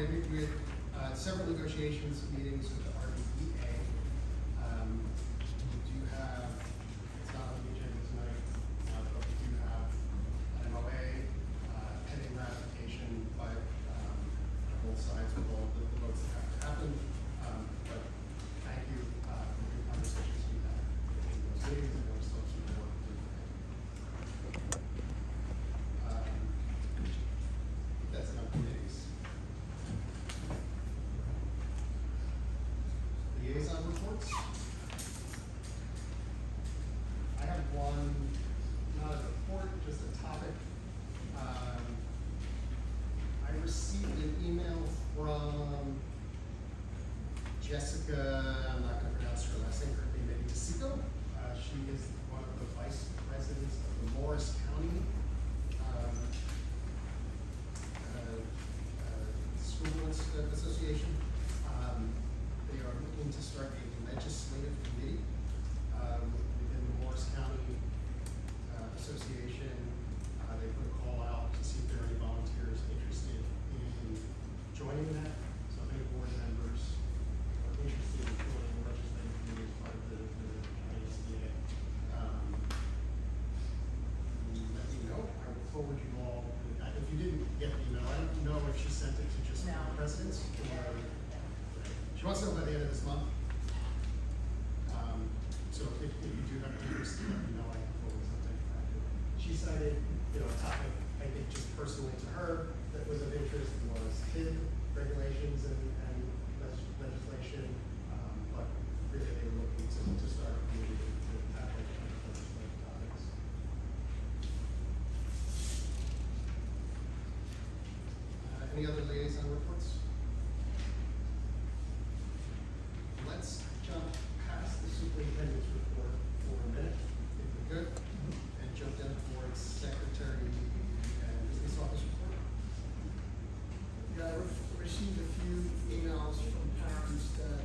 we had several negotiations meetings with the RBBOE. We do have, it's not on the agenda tonight, but we do have an MOA pending ratification by both sides with all the votes that have to happen. But thank you for the conversations we had in those meetings, and we're still some more work to do. That's enough committees. Liaison reports. I have one, not a report, just a topic. I received an email from Jessica, I'm not going to pronounce her last name correctly, Meghan. She is one of the vice presidents of the Morris County School Association. They are looking to start a legislative committee within the Morris County Association. They put a call out to see if there are any volunteers interested in joining that. So if any board members are interested in joining the legislative committee as part of the ISDA, let me know. I will forward you all. If you didn't get the email, I don't know if she sent it to just the presidents or she wants to know by the end of this month. So if you do have interest, let me know. I can forward something back to her. She cited, a topic I think just personally to her that was of interest was HID regulations and legislation, but really they were looking to start a community to tackle legislative topics. Any other liaison reports? Let's jump past the superintendent's report for a minute, if we could, and jump down towards secretary and business office report. Yeah, I received a few emails from parents that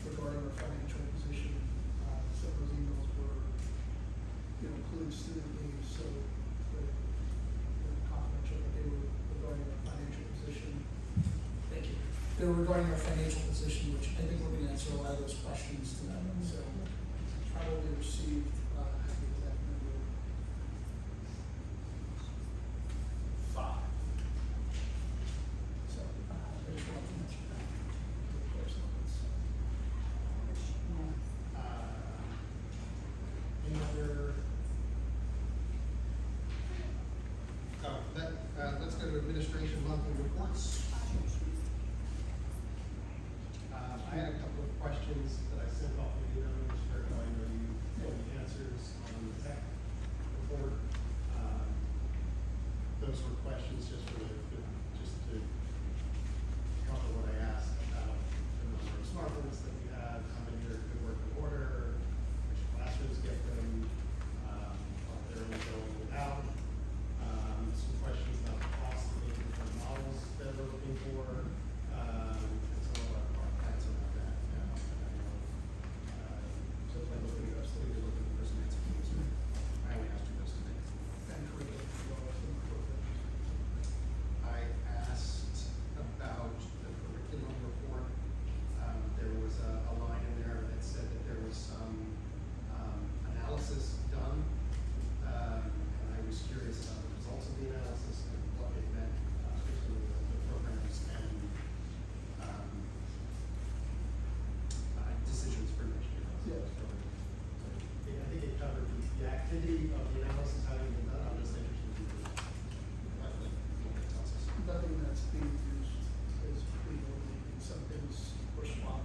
regarding our financial position. Some of those emails were, including student names, so they're confidential, but they were regarding our financial position. Thank you. They were regarding our financial position, which I think we're going to answer a lot of those questions tonight. So probably received the exact number 5. So I just wanted to mention that. Of course, Any other? Let's go to administration monthly reports. I had a couple of questions that I sent off in the email, which I know you know the answers on the tech report. Those were questions just to cover what I asked about the number of smartphones that we have, how many are in good working order, which classrooms get them, are there any going without. Some questions about the cost of the different models that we're looking for. And some of our plans around that. So if I look at us, they're looking for some answers. I only asked you those today. I asked about the curriculum report. There was a line in there that said that there was some analysis done, and I was curious about the results of the analysis and what it meant for the programs and decisions for next year. Yeah. So, I think it covered the activity of the analysis having been done. I'm just interested in what it tells us. Nothing that's being used is being in some things or swap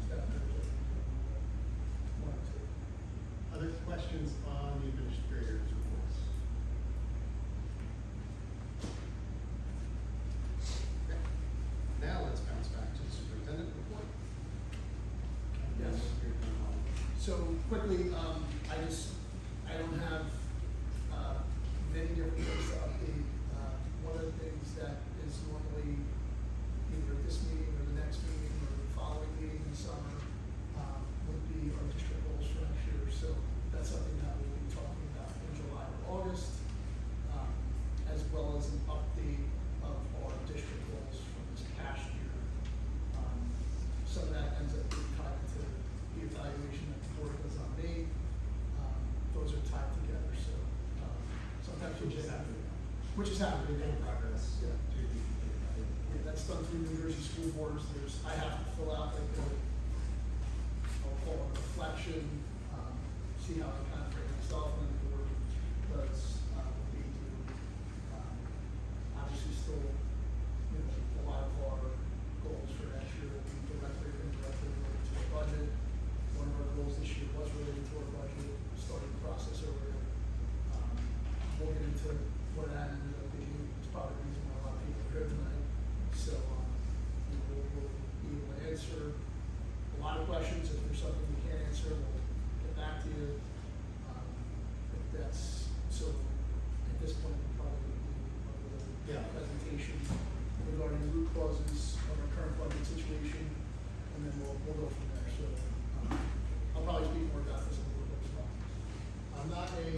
staff members. One or two. Other questions on the administrator's reports? Okay. Now let's bounce back to the superintendent report. Yes. So quickly, I don't have many different things to update. One of the things that is normally either this meeting or the next meeting or the following meeting in summer would be our district goals for next year. So that's something that we'll be talking about in July or August, as well as an update of our district goals happened. In progress, yeah. Yeah, that's done through New Jersey school boards. I have to fill out like I'll call it a reflection, see how I kind of frame myself, and then the board does what they do. Obviously, still, a lot of our goals for next year will be directly or indirectly related to the budget. One of our goals this year was related to our budget, starting the process over there. We'll get into what that ended up being. It's probably the reason why a lot of people are here tonight. So, we'll be able to answer a lot of questions. If there's something we can't answer, we'll get back to you. If that's, so at this point, we'll probably do a presentation regarding the root causes of our current budget situation, and then we'll go from there. So, I'll probably speak more about this in a little bit as well. I'm not a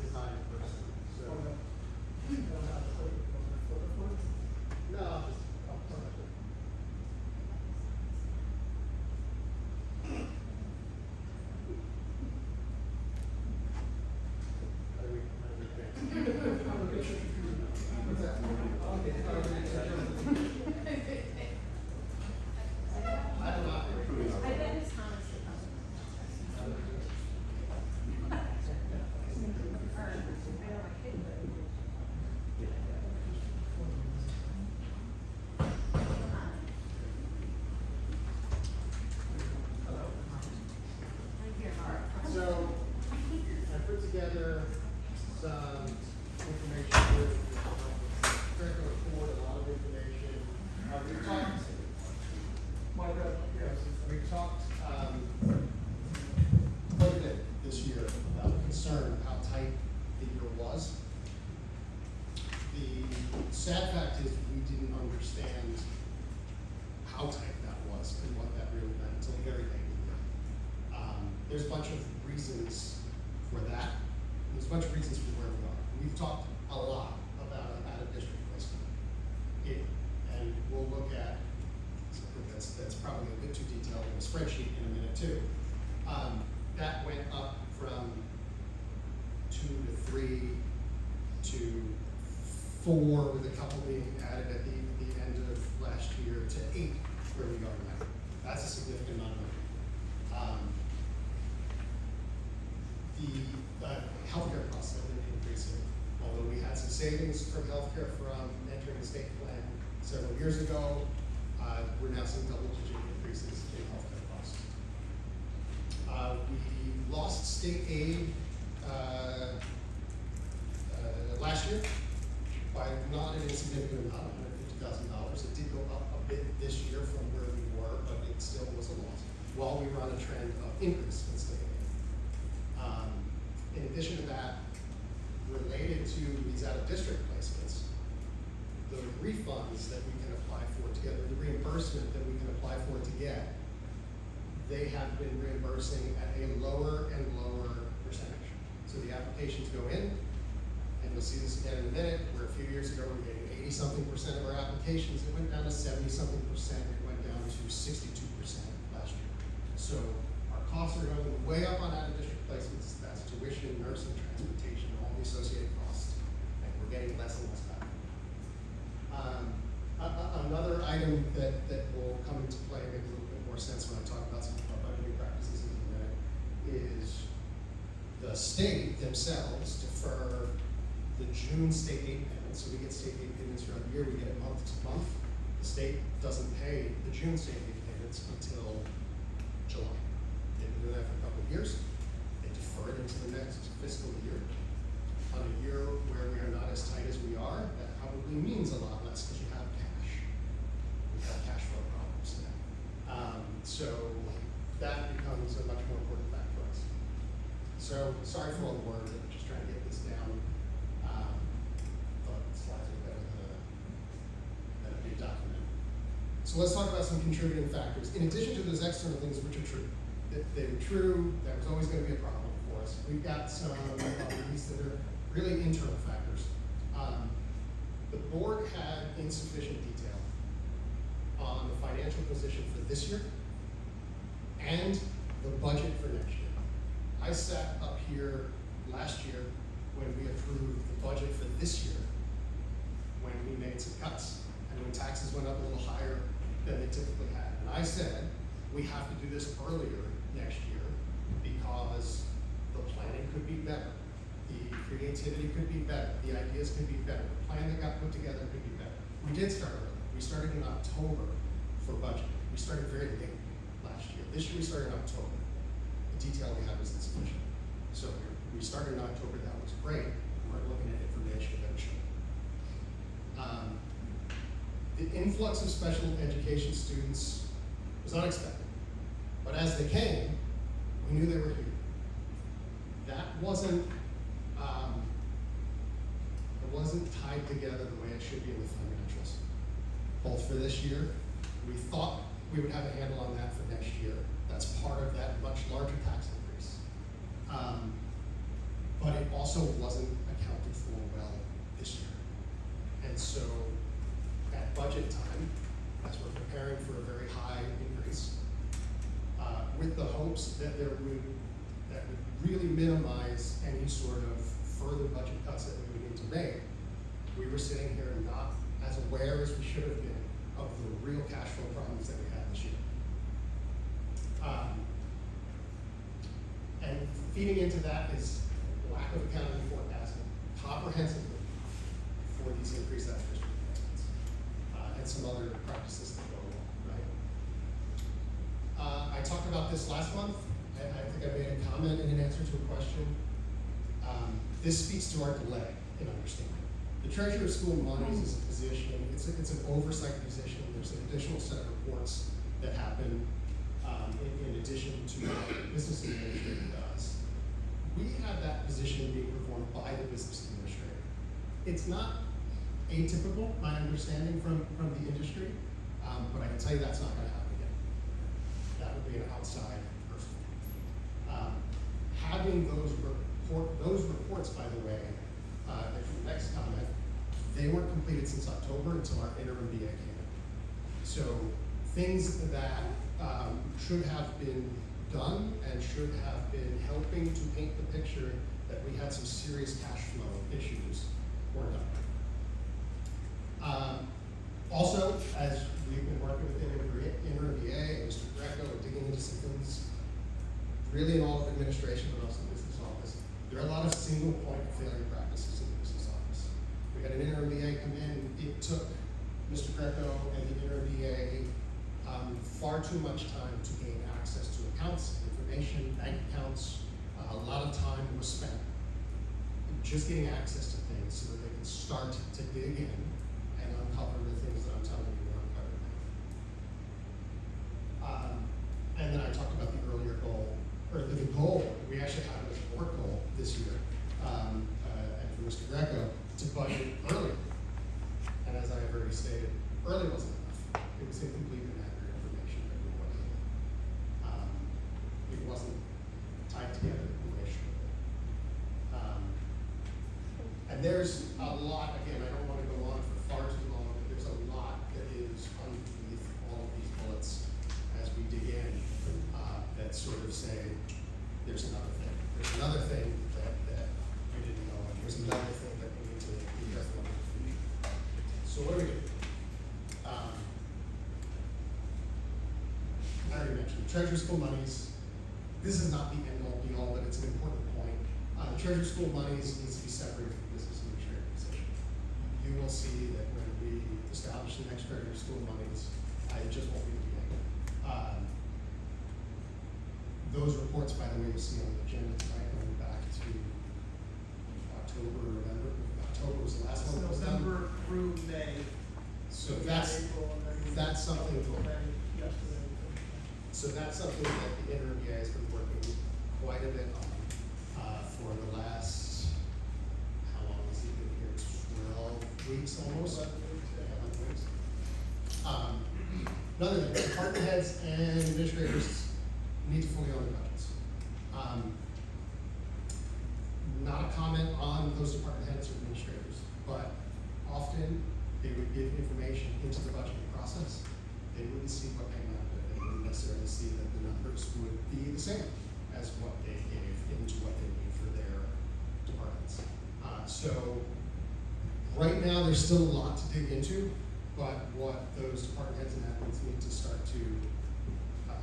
design person, so. Okay. I don't have to flip it for it. No, I'll put it. How do we advance? I'm gonna get your computer now. What's that? Okay. I don't know. I bet it's Thomas. So, I put together some information here, curriculum report, a lot of information. We talked, we talked, quite a bit this year about concern how tight the year was. The sad fact is we didn't understand how tight that was and what that really meant until the very end of the year. There's a bunch of reasons for that. There's a bunch of reasons for where we are. We've talked a lot about out-of-district placement. And we'll look at something that's probably a bit too detailed in the spreadsheet in a minute too. That went up from 2 to 3 to 4, with a couple being added at the end of last year, to 8 where we are now. That's a significant amount of money. The healthcare costs have been increasing. Although we had some savings from healthcare from entering the state plan several years ago, we're now seeing double-digit increases in healthcare costs. We lost state aid last year by not an insignificant amount, $150,000. It did go up a bit this year from where we were, but it still was a loss, while we were on a trend of increase in state aid. In addition to that, related to these out-of-district placements, the refunds that we can apply for together, the reimbursement that we can apply for to get, they have been reimbursing at a lower and lower percentage. So the applications go in, and you'll see this again in a minute, where a few years ago we were getting 80-something% of our applications. It went down to 70-something%. It went down to 62% last year. So our costs are going way up on out-of-district placements. That's tuition, nursing, transportation, all the associated costs, and we're getting less and less back. Another item that will come into play, make a little bit more sense when I talk about some of our budgeting practices in a minute, is the state themselves defer the June state aid payments. So we get state aid payments throughout the year, we get it month to month. The state doesn't pay the June state aid payments until July. They've been doing that for a couple of years. They defer it into the next fiscal year. On a year where we are not as tight as we are, that probably means a lot less because you have cash. We have cash flow problems now. So that becomes a much more important fact for us. So sorry for all the words, I'm just trying to get this down. But slides are better than a big document. So let's talk about some contributing factors. In addition to those external things which are true, they were true, that was always going to be a problem for us. We've got some of these that are really internal factors. The board had insufficient detail on the financial position for this year and the budget for next year. I sat up here last year when we approved the budget for this year, when we made some cuts, and when taxes went up a little higher than they typically had. And I said, we have to do this earlier next year because the planning could be better, the creativity could be better, the ideas could be better, the plan that got put together could be better. We did start early. We started in October for budget. We started very late last year. This year we started in October. The detail we have is insufficient. So we started in October, that was great. We're looking at information eventually. The influx of special education students was unexpected, but as they came, we knew they were here. That wasn't tied together the way it should be in the financials. Both for this year, we thought we would have a handle on that for next year. That's part of that much larger tax increase. But it also wasn't accounted for well this year. And so at budget time, as we're preparing for a very high increase, with the hopes that that would really minimize any sort of further budget cuts that we would need to make, we were sitting here not as aware as we should have been of the real cash flow problems that we had this year. And feeding into that is lack of accounting and forecasting comprehensively for these increased district payments, and some other practices that go along, right? I talked about this last month. I think I made a comment in an answer to a question. This speaks to our delay in understanding. The Treasurer of School Monies is a position, it's an oversight position. There's an additional set of reports that happen in addition to what the business administrator does. We have that position being performed by the business administrator. It's not atypical, my understanding from the industry, but I can tell you that's not going to happen again. That would be an outside person. Having those reports, by the way, and for the next comment, they weren't completed since October until our interim BA came in. So things that should have been done and should have been helping to paint the picture that we had some serious cash flow issues were done. Also, as we've been working with interim BA and Mr. Greco and digging into some things, really in all of administration, but also the business office, there are a lot of single point of failure practices in the business office. We had an interim BA come in, it took Mr. Greco and the interim BA far too much time to gain access to accounts, information, bank accounts. A lot of time was spent just getting access to things so that they can start to dig in and uncover the things that I'm telling you we're uncovering now. And then I talked about the earlier goal, or the goal, we actually had as a board goal this year, and for Mr. Greco, to budget early. And as I have already stated, early wasn't enough. It was incomplete and accurate information that we were getting. It wasn't tied together the way it should have been. And there's a lot, again, I don't want to go on for far too long, but there's a lot that is underneath all of these bullets as we dig in, that sort of say, there's another thing. There's another thing that we didn't know, and here's another thing that we need to be careful of. So what do we do? I already mentioned Treasurer School Monies. This is not the end-all be-all, but it's an important point. The Treasurer School Monies needs to be separated from business administrator position. You will see that when we establish the next Treasurer School Monies, it just won't be the beginning. Those reports, by the way, you'll see on the agenda tonight, going back to October, November. October was the last one that was done. November through May. So that's something. Yesterday. So that's something that the interim BA has been working quite a bit on for the last, how long has he been here? 12 weeks almost? 11 weeks. Another thing, department heads and administrators need to fully own their budgets. Not a comment on those department heads or administrators, but often they would give information into the budgeting process. They wouldn't see what came out of it. They wouldn't necessarily see that the numbers would be the same as what they gave into what they need for their departments. So right now, there's still a lot to dig into, but what those department heads and admins need to start to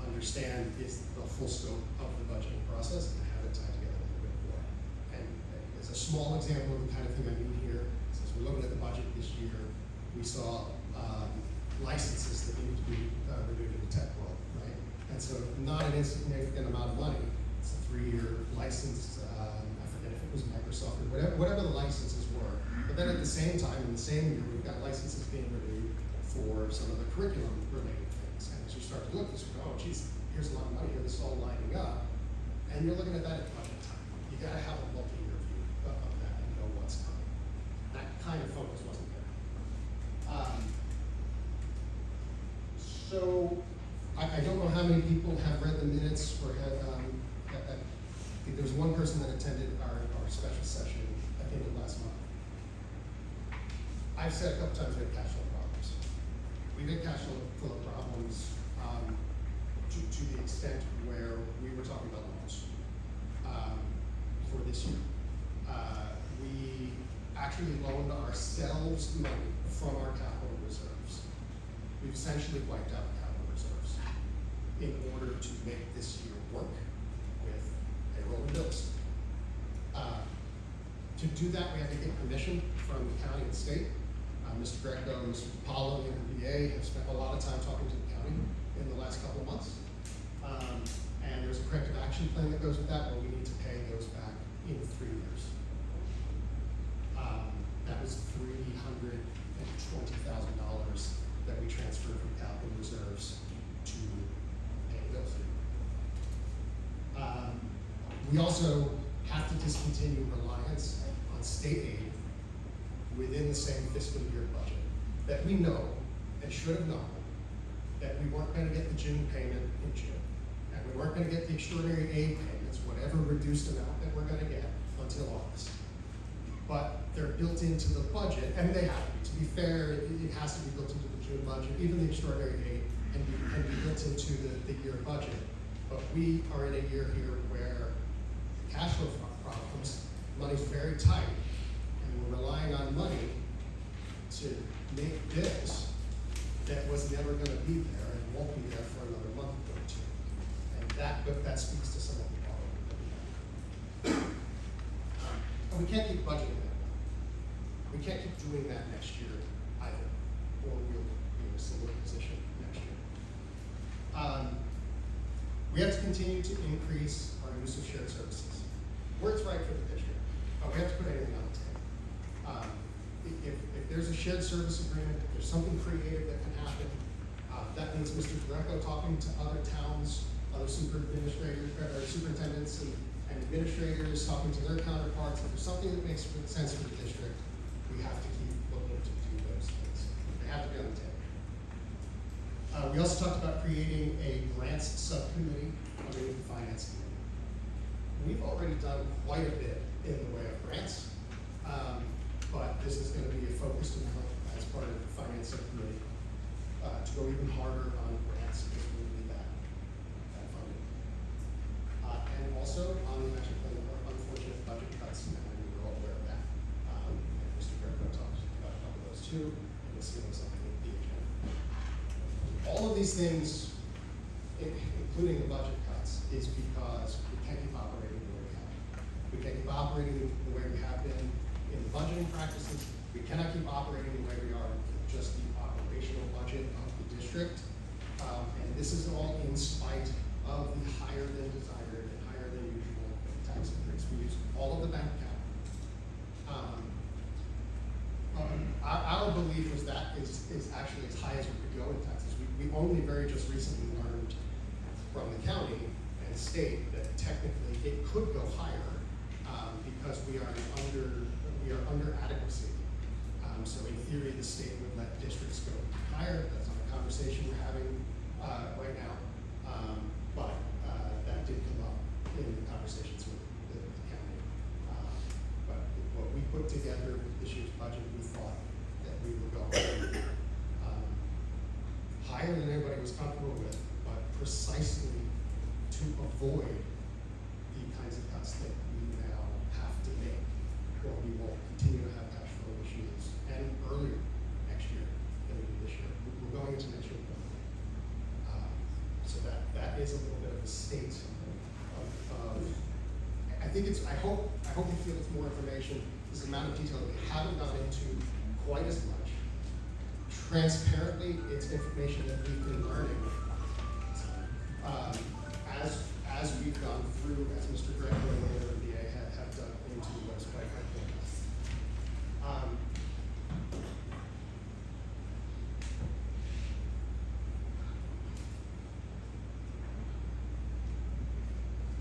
understand is the full scope of the budgeting process and have it tied together a little bit more. And as a small example of the kind of thing I mean here, since we're looking at the budget this year, we saw licenses that needed to be renewed in the tech world, right? And so not an insignificant amount of money. It's a 3-year license. I forget if it was Microsoft or whatever the licenses were. But then at the same time, in the same year, we've got licenses being renewed for some of the curriculum-related things. And as you start to look, you go, oh, geez, here's a lot of money here. This is all lining up. And you're looking at that at budget time. You got to have a multi-year view of that and know what's coming. That kind of focus wasn't there. So I don't know how many people have read the minutes or have, I think there was one person that attended our special session at the end of last month. I've said a couple times we have cash flow problems. We've had cash flow problems to the extent where we were talking about loans for this year. We actually loaned ourselves money from our capital reserves. We've essentially wiped out the capital reserves in order to make this year work with payroll and bills. To do that, we had to get permission from the county and state. Mr. Greco, Mr. Paulo, and the RBBOE have spent a lot of time talking to the county in the last couple of months. And there's a corrective action plan that goes with that, where we need to pay those back in 3 years. That was $320,000 that we transferred from capital reserves to pay bills. We also have to discontinue reliance on state aid within the same fiscal year budget that we know and should have known that we weren't going to get the June payment in June, and we weren't going to get the extraordinary aid payments, whatever reduced amount that we're going to get, until August. But they're built into the budget, and they have to be. To be fair, it has to be built into the June budget. Even the extraordinary aid can be built into the year budget. But we are in a year here where cash flow problems, money's very tight, and we're relying on money to make bills that was never going to be there and won't be there for another month or two. And that speaks to some of the problem that we have. And we can't keep budgeting that way. We can't keep doing that next year either, or we'll be in a similar position next year. We have to continue to increase our use of shared services. Where it's right for the district, but we have to put anything on the table. If there's a shared service agreement, if there's something creative that can happen, that means Mr. Greco talking to other towns, other superintendents and administrators, talking to their counterparts. If there's something that makes sense for the district, we have to keep looking to do those things. They have to be on the table. We also talked about creating a grants subcommittee underneath the finance committee. We've already done quite a bit in the way of grants, but this is going to be a focused amount as part of the finance subcommittee to go even harder on grants because we need that funding. And also on the action plan of unfortunate budget cuts, and we're all aware of that. And Mr. Greco talked about a couple of those too, and we'll see what's on the agenda. All of these things, including the budget cuts, is because we can't keep operating the way we have. We can't keep operating the way we have been in the budgeting practices. We cannot keep operating the way we are with just the operational budget of the district. And this is all in spite of the higher than desired and higher than usual tax increase. We use all of the bank account. Our belief was that is actually as high as we could go in taxes. We only very just recently learned from the county and state that technically it could go higher because we are under adequacy. So in theory, the state would let districts go higher. That's not a conversation we're having right now. But that did come up in the conversations with the county. But what we put together with this year's budget, we thought that we would go higher than anybody was comfortable with, but precisely to avoid the kinds of cuts that we now have to make or we will continue to have cash flow issues, and earlier next year than we do this year. We're going into next year. So that is a little bit of a state of I think it's, I hope you feel it's more information. This amount of detail that we haven't gone into quite as much. Transparently, it's information that we've been learning as we've gone through, as Mr. Graf and the RBBOE have dug into what is quite important.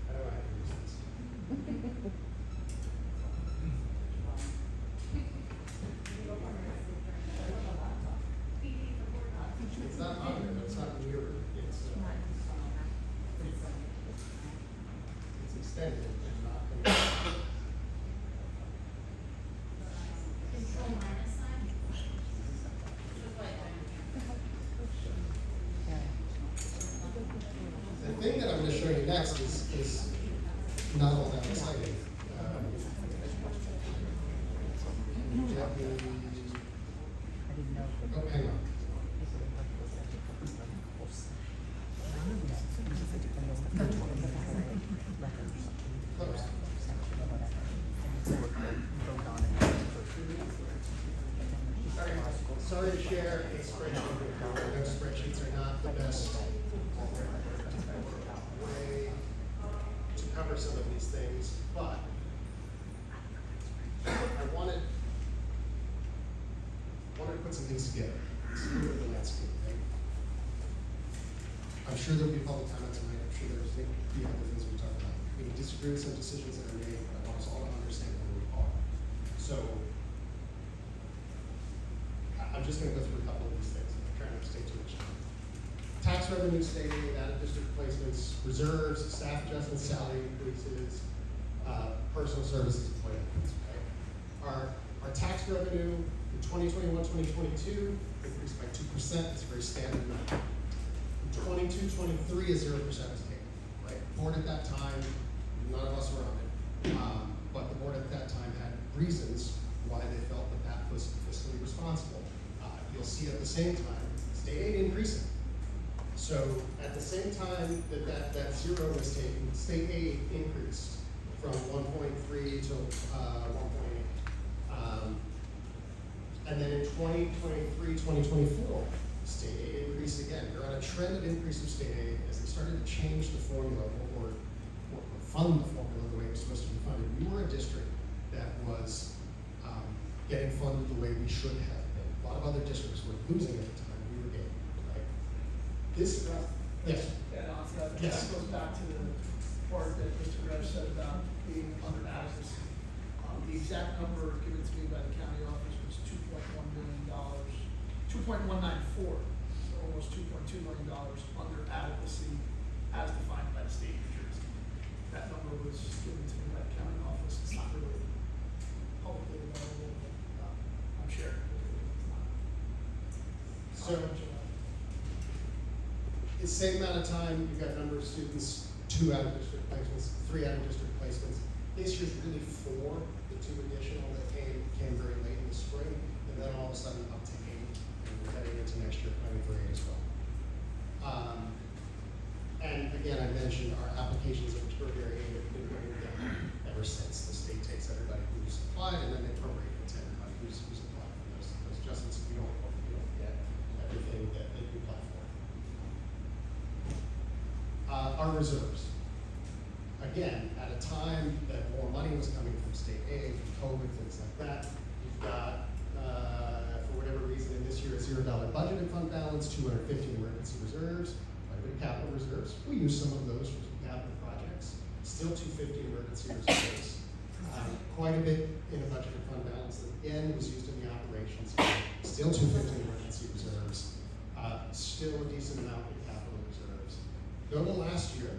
How do I use this? It's not on there, but it's not mirrored. It's extended and not. The thing that I'm going to show you next is not all that exciting. Oh, hang on. Close. Sorry to share a spreadsheet. I know spreadsheets are not the best way to cover some of these things, but I wanted to put some things together. See what the landscape, right? I'm sure there'll be public comment tonight. I'm sure there's going to be other things we talk about. We can disagree with some decisions that are made, but I want us all to understand where we are. So I'm just going to go through a couple of these things. I'm trying not to stay too much time. Tax revenue, state aid, out-of-district placements, reserves, staff adjustments, salary increases, personal services, employee benefits. Okay? Our tax revenue in 2021-2022 increased by 2%. It's a very standard number. In 22-23, a 0% was taken. Right? The board at that time, none of us were on it, but the board at that time had reasons why they felt that was fiscally responsible. You'll see at the same time, state aid increasing. So at the same time that zero was taken, state aid increased from 1.3 to 1.8. And then in 2023, 2024, state aid increased again. You're on a trend of increase of state aid as they started to change the formula or fund the formula the way it was supposed to be funded. We were a district that was getting funded the way we should have been. A lot of other districts were losing at the time. We were getting, right? This, yes. And also, Yes. that goes back to the part that Mr. Graf said about being under adequacy. The exact number given to me by the county office was $2.1 million, 2.194, so almost $2.2 million under adequacy as defined by the state of New Jersey. That number was given to me by the county office. It's not really publicly available, but I'm sharing it with you. It's not. So, the same amount of time, you've got a number of students, 2 out-of-district placements, 3 out-of-district placements. This year's really 4, the 2 additional that came very late in the spring, and then all of a sudden up to 8, and we're heading into next year planning for 8 as well. And again, I mentioned our applications of extraordinary aid have been going down ever since. The state takes everybody who's applied, and then they prorate it to everybody who's applied for those adjustments. We don't get everything that we apply for. Our reserves. Again, at a time that more money was coming from state aid, from COVID, things like that, you've got, for whatever reason, in this year, a $0 budgeted fund balance, 250 emergency reserves, quite a bit of capital reserves. We use some of those for some capital projects. Still 250 emergency reserves. Quite a bit in a budgeted fund balance that again was used in the operations. Still 250 emergency reserves. Still a decent amount in capital reserves. Go to last year,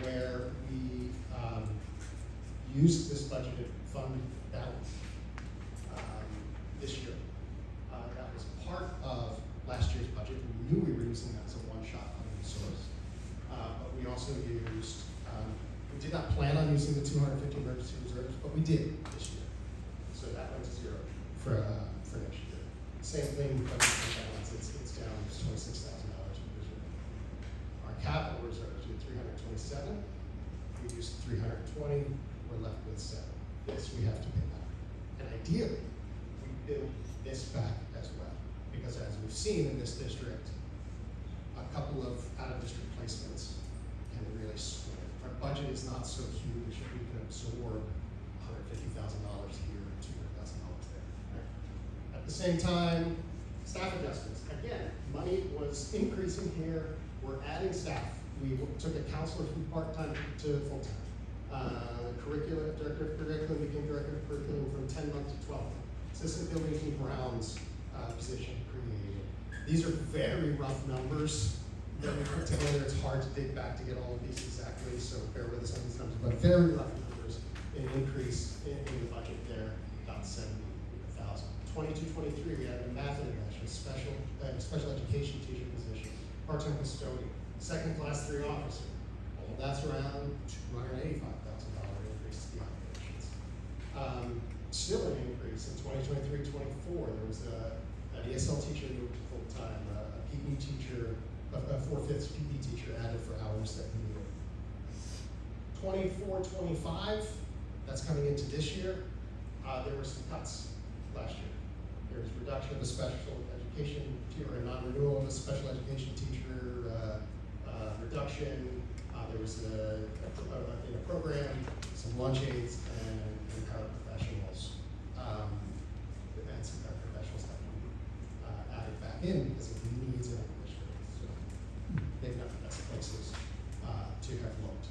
where we used this budgeted fund balance this year. That was part of last year's budget. We knew we were using that as a one-shot funding source, but we also used, we did not plan on using the 250 emergency reserves, but we did this year. So that went to zero for next year. Same thing, budget balance, it's down $26,000 per reserve. Our capital reserves, we had 327, we used 320, we're left with 7. This we have to pay back. And ideally, we build this back as well. Because as we've seen in this district, a couple of out-of-district placements can really swing. Our budget is not so huge that we can absorb $150,000 here and $200,000 there. Right? At the same time, staff adjustments. Again, money was increasing here. We're adding staff. We took a counselor from part-time to full-time. Director of curriculum became director of curriculum from 10 months to 12 months. Assistant buildings and grounds position created. These are very rough numbers that we put together. It's hard to dig back to get all of these exactly, so bear with us on these numbers, but very rough numbers. An increase in the budget there, about 70,000. 22-23, we had a math intervention, special education teacher position, part-time custodian, second class 3 officer. All that's around $285,000 increase to the operations. Still an increase in 2023-24. There was an ESL teacher moved to full-time, a PE teacher, a 4/5 PE teacher added for hours that we needed. 24-25, that's coming into this year. There were some cuts last year. There was reduction of a special education or a non-renewal of a special education teacher, reduction. There was in a program, some lunch aids and paraprofessionals, and some paraprofessionals that we added back in because of the needs of administrators. So they've not the best places to have looked.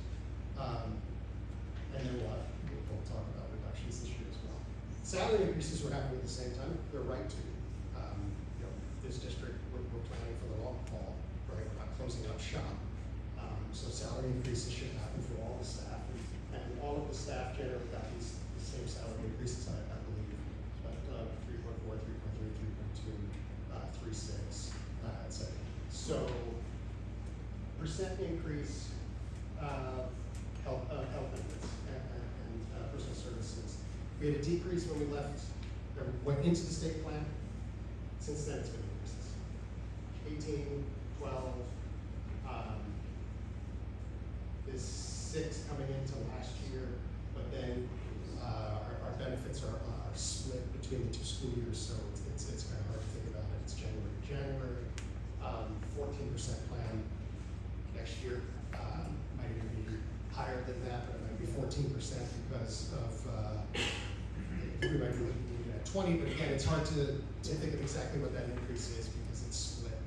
And then we'll talk about reductions this year as well. Salary increases were happening at the same time. They're right to. This district, we're planning for the long haul, right? We're not closing up shop. So salary increases should happen for all the staff, and all of the staff generally got the same salary increases, I believe, but 3.4, 3.3, 3.2, 3.6, etc. So percent increase, health benefits and personal services. We had a decrease when we left, went into the state plan. Since then, it's been increases. 18, 12. Is 6 coming into last year, but then our benefits are split between the 2 school years, so it's kind of hard to think about it. It's January to January. 14% plan next year. Might even be higher than that, but it might be 14% because of we might be looking at 20. But again, it's hard to think of exactly what that increase is because it's split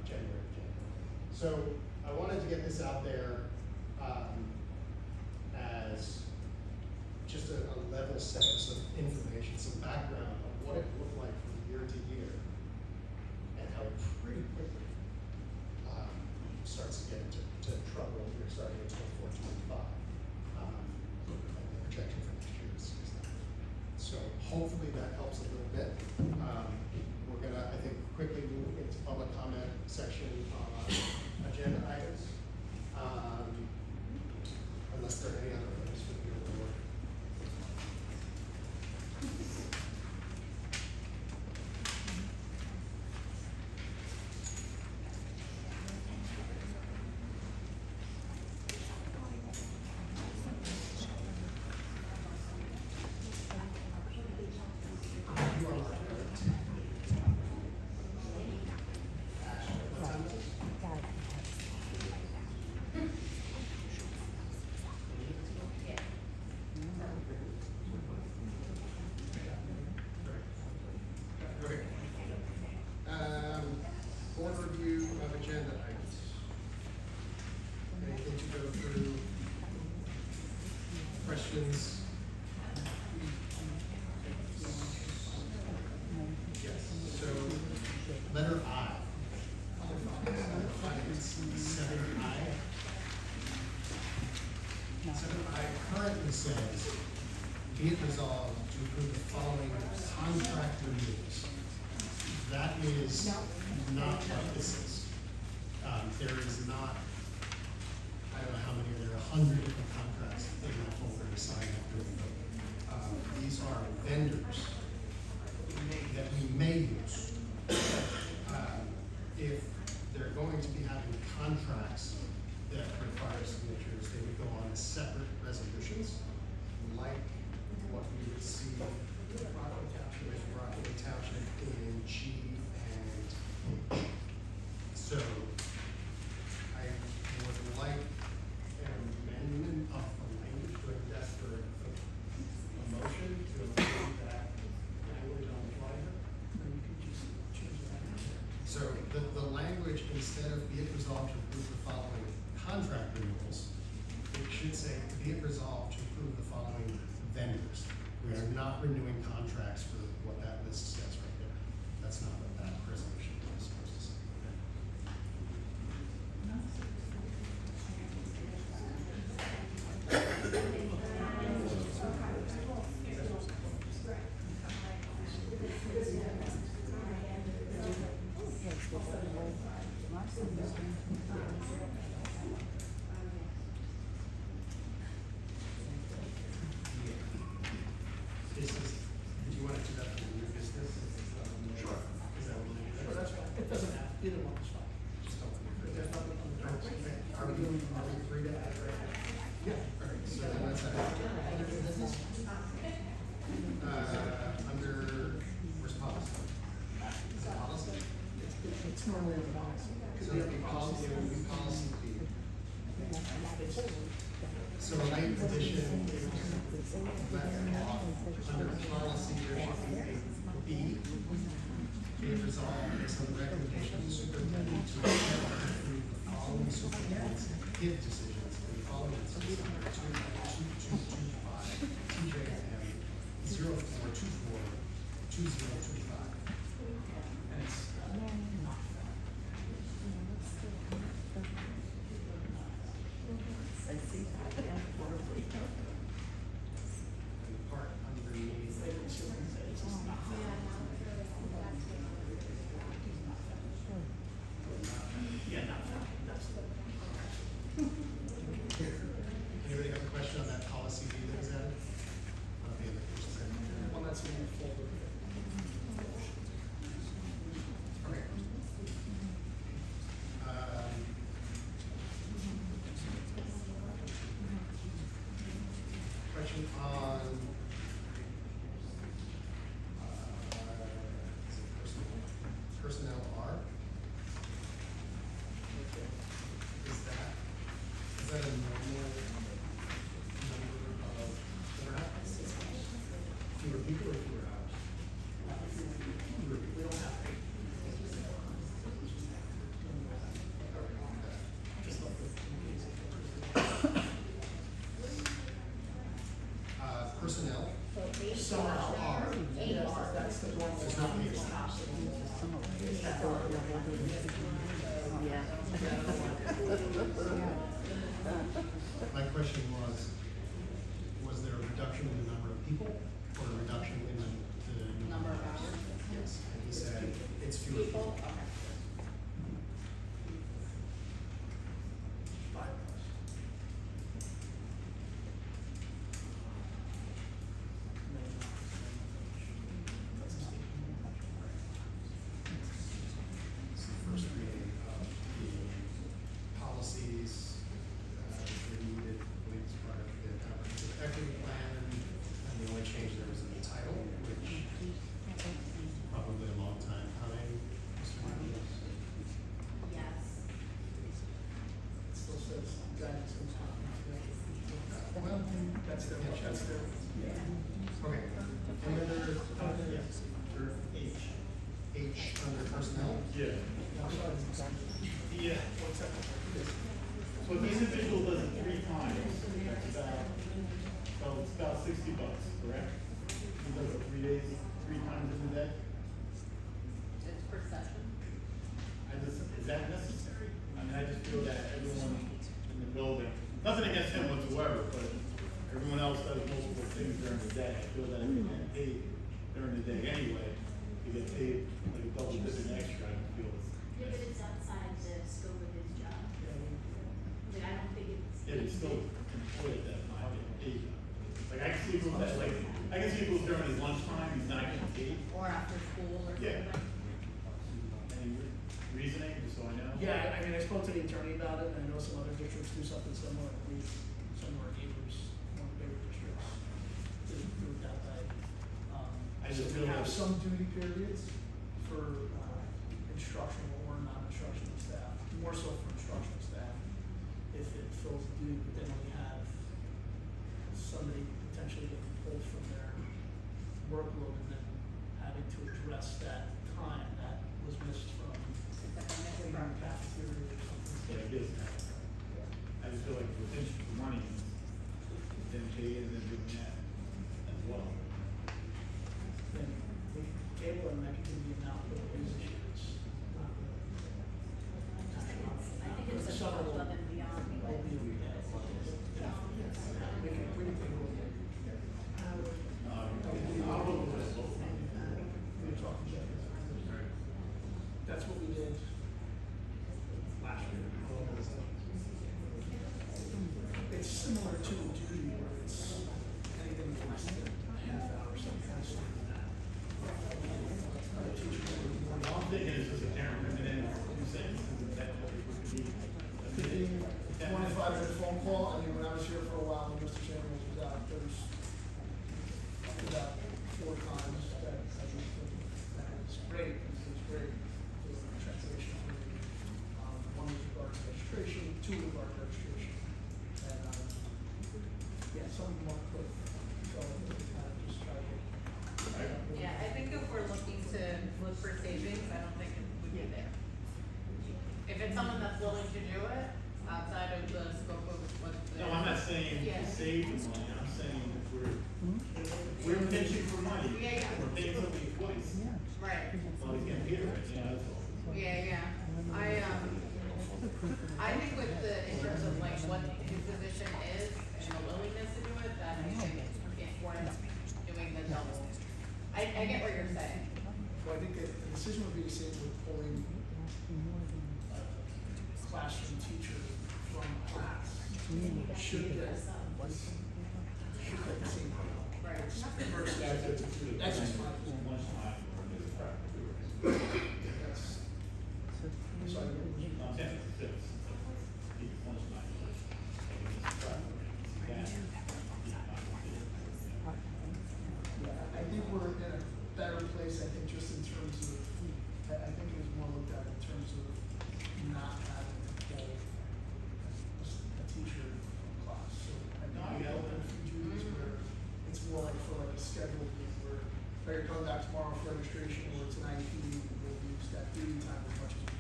January to January. So I wanted to get this out there. As just a level set of some information, some background of what it looked like from year to year, and how it pretty quickly starts to get into trouble here starting in 24-25. And the projection for next year is that. So hopefully that helps a little bit. We're gonna, I think, quickly move into public comment section on agenda items. Unless there are any other items for the board. Board review of agenda items. Anything to go through? Questions? Yes. So, letter I. 7I. 7I currently says, be it resolved to approve the following contract renewals. That is not what this is. There is not, I don't know how many, there are 100 different contracts in that folder to sign after we vote. These are vendors that we may use. If they're going to be having contracts that require signatures, they would go on as separate resolutions, like what we would see with Rockaway Township in G and H. So I would like an amendment of the language to address for a motion to approve that language on the flyer. Then you could just change that. So the language, instead of be it resolved to approve the following contract renewals, it should say, be it resolved to approve the following vendors. We are not renewing contracts for what that list says right there. That's not what that resolution is supposed to say. This is, did you want to do that for new business? Sure. Is that what you Sure, that's fine. It doesn't have, either one is fine. Just don't. But there's nothing on the document. Are we free to add right now? Yeah. All right, so then let's add. Under new business? Under, where's policy? Is it policy? It's normally on the policy. So it'll be policy, it will be policy B. So a late addition, left off, under policy, there should be a B. Be it resolved based on the recommendation of the superintendent to approve the following superintendent's HIB decisions in the following instances under 22225 TJM 0424 2025. And it's, I see that, yeah, horribly. and the part underneath. Anybody have a question on that policy B that was added? Okay, the first second. One that's in your folder. Okay. Question on, is it personnel R? Is that a normal number of, fewer people or fewer hours? Fewer people. We don't have to. Just like the. Personnel, Some are. Yes, that's the one. there's not eight. Yeah. My question was there a reduction in the number of people or a reduction in the Number of hours? Yes, and he said it's fewer people. Okay. Five. It's the first reading of the policies that are needed, I believe as part of the comprehensive equity plan. And the only change there was in the title, which probably a long time coming. Mr. Martinez. Yes. It still says guidance and time. Well, That's their, that's their. okay. Any other, yes, under H. H under personnel? Yeah, I'm sorry. yeah. What's that? So if the individual does it 3 times, that's about, so it's about $60, correct? He does it 3 days, 3 times in a day? It's per session. Is that necessary? I mean, I just feel that everyone in the building, nothing against him whatsoever, but everyone else does multiple things during the day. I feel that if you get paid during the day anyway, you get paid like a double dip an extra, I feel it's Yeah, but it's outside the scope of his job. Like, I don't think it's Yeah, I mean, I spoke to the attorney about it, and I know some other districts do something similar. Some of our neighbors, one of the bigger districts, do it that way. I just So feel we have like- some duty periods for, instructional or non-instructional staff, more so for instructional staff, if it fills the duty, but then we have somebody potentially getting pulled from their workload and then having to address that time that was missed from cleaning the cafeteria or something. Yeah, it is. I just feel like the potential for money, then pay and then doing that as well. Then we table and that can be an output of these issues. Not the. I think it's a Summer will- above and beyond. will be a weekend. Yeah. We can take a look at it. I'll vote for this. We were talking about it. That's what we did last year. It's similar to a duty where it's anything less than a half hour, sometimes than that. Our teacher would be more I'm thinking it's just a parent coming in, two sentences, that could be. 25-minute phone call. I mean, when I was here for a while, when Mr. Samuels was out, there was about 4 times that I was thinking, that was great, this was great, for the translation. One was regarding registration, 2 regarding registration. And, yeah, some of them are quick, so we kind of just try to get. Yeah, I think if we're looking to look for savings, I don't think it would be there. If it's someone that's willing to do it, outside of the scope of what the. No, I'm not saying Yeah. to save the money, I'm saying that we're pitching for money. Yeah, yeah. We're paying somebody twice. Right, Well, he's getting paid right now, that's all. yeah. I think with the, in terms of like what his position is and the willingness to do it, that I think it's worth doing the double. I get what you're saying. So I think that the decision would be the same with pulling a classroom teacher from class. Should get the same amount. Right. Versus, that's just my, Lunchtime or there's a practice. that's, so I think, I'm saying it's this. It's lunchtime. It's practice. yeah, I think we're in a better place, I think, just in terms of, I think it was more looked at in terms of not having to pull a teacher from class, so I think we open a few duties where it's more like for like a scheduled week where, they're coming back tomorrow for registration, or it's an IEP, we'll use that duty time as much as we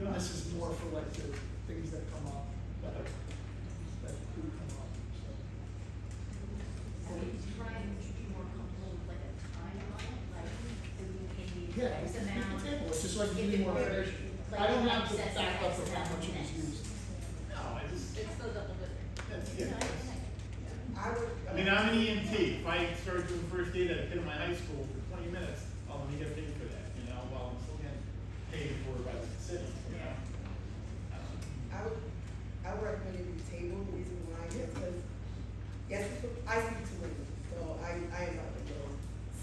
can. This is more for like the things that come up, that do come up, so. Are we trying to be more comfortable with like a timeline, like, do we need Yeah, X we amount? can table it, just like If you need more it- information. like, I don't have the excess backup X of how much it was amount. used. No, I just, It's still double digit. that's, yeah, that's. I mean, I'm an EMT, if I start doing first aid at a kid in my high school for 20 minutes, I'll let me get paid for that, you know, while I'm still getting paid for it by the city, you know? I would recommend it be tabled, the reason why is because, yes, I speak to women, so I am not the girl.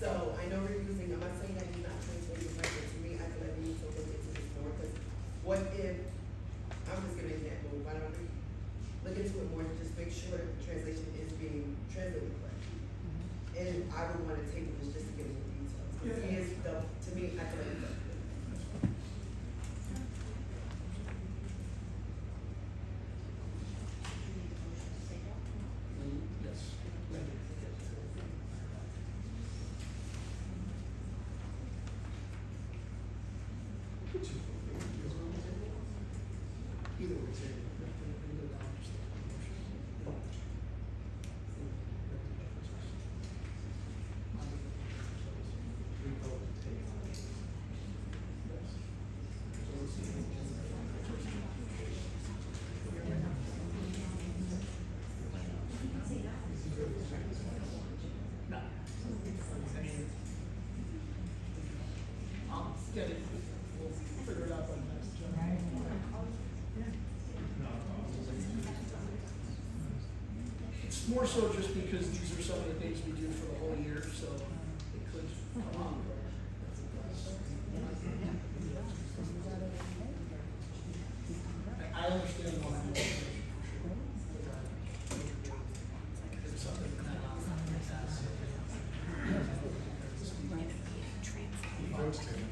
So I know we're using, I'm not saying that he's not translating right, but to me, I feel like we need to look into this more, because what if, I'm just giving an example, why don't we look into it more to just make sure the translation is being translated correctly? And I would wanna table this just to get into details, because he is double, to me, I feel like he's double. Yes. Either way, table it. Either way, I'll just take the motion. No. I mean, I'll get it, we'll figure it out by the next agenda. It's more so just because these are some of the things we do for the whole year, so it could come up.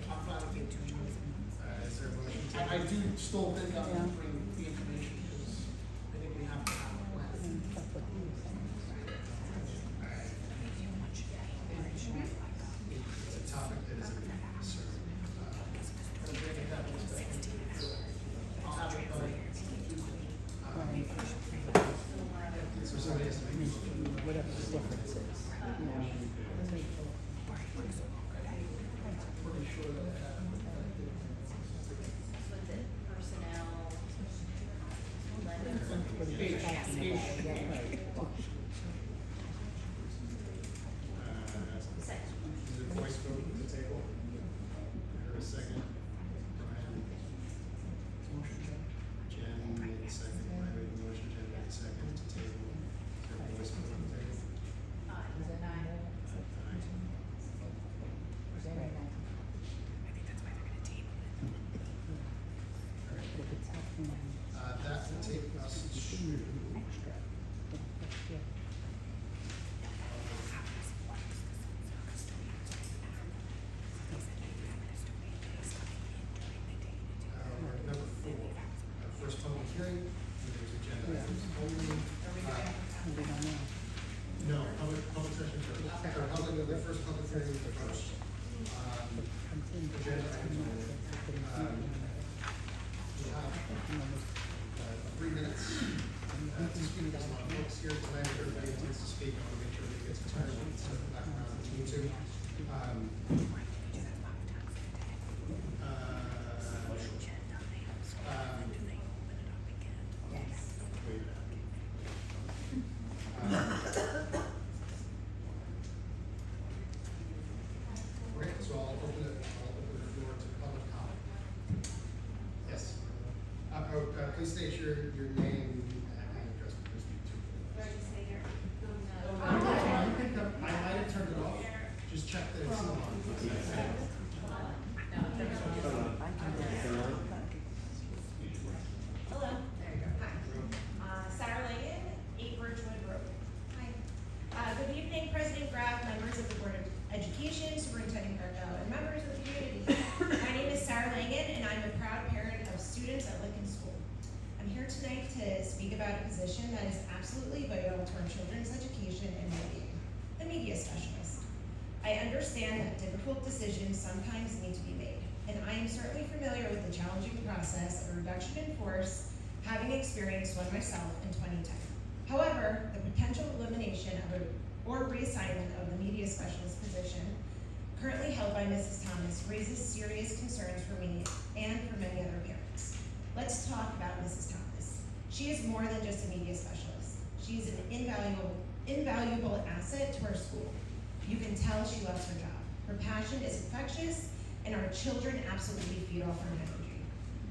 I'm fine with it. Is there a motion to? I do still think I will bring the information because I think we have to have a plan. It's a topic that is a concern. I'll bring it up in a second. I'll have it done. So somebody has to make a motion. Whatever the difference is, you know. Pretty sure that I have. What's it, personnel? Is it voice vote at the table? Or a second? Brian? Jen made a second, I made a motion, Jen made a second to table. Is there a voice vote on the table? That will take us to. Number 4, first public hearing, there's agenda items only. No, public session first, or the first public hearing first. Agenda items only. We have 3 minutes to speak. There's a lot of folks here tonight, everybody wants to speak, I want to make sure they get some time to back around if you need to. Okay, so I'll open the floor to public comment. Yes. Please state your name and address for this meeting. I might have turned it off, just check that it's still on. Hello. There you go. Hi. Sarah Leah, 8 Birchwood Road. Hi. Good evening, President Graf, members of the Board of Education, Superintendent and members of the community. My name is Sarah Langan, and I'm a proud parent of students at Lincoln School. I'm here tonight to speak about a position that is absolutely vital to our children's education and well-being, the media specialist. I understand that difficult decisions sometimes need to be made, and I am certainly familiar with the challenging process of reduction in force, having experienced one myself in 2010. However, the potential elimination or reassignment of the media specialist position currently held by Mrs. Thomas raises serious concerns for me and for many other parents. Let's talk about Mrs. Thomas. She is more than just a media specialist. She is an invaluable asset to our school. You can tell she loves her job. Her passion is infectious, and our children absolutely feed off her energy.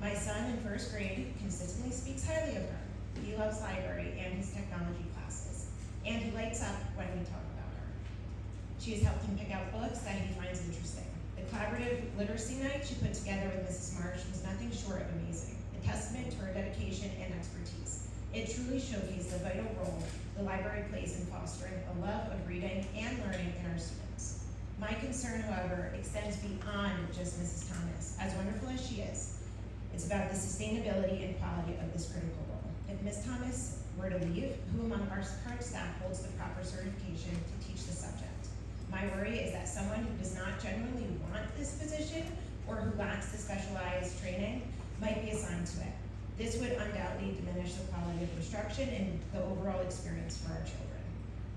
My son in 1st grade consistently speaks highly of her. He loves library and his technology classes, and he lights up when we talk about her. She has helped him pick out books that he finds interesting. The collaborative literacy night she put together with Mrs. Marsh was nothing short of amazing, a testament to her dedication and expertise. It truly showcased the vital role the library plays in fostering a love of reading and learning in our students. My concern, however, extends beyond just Mrs. Thomas, as wonderful as she is. It's about the sustainability and quality of this critical role. If Ms. Thomas were to leave, who among our current staff holds the proper certification to teach the subject? My worry is that someone who does not genuinely want this position or who lacks the specialized training might be assigned to it. This would undoubtedly diminish the quality of instruction and the overall experience for our children.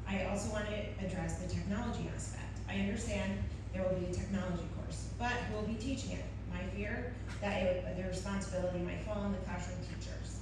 I also want to address the technology aspect. I understand there will be a technology course, but who will be teaching it? My fear that the responsibility might fall on the classroom teachers.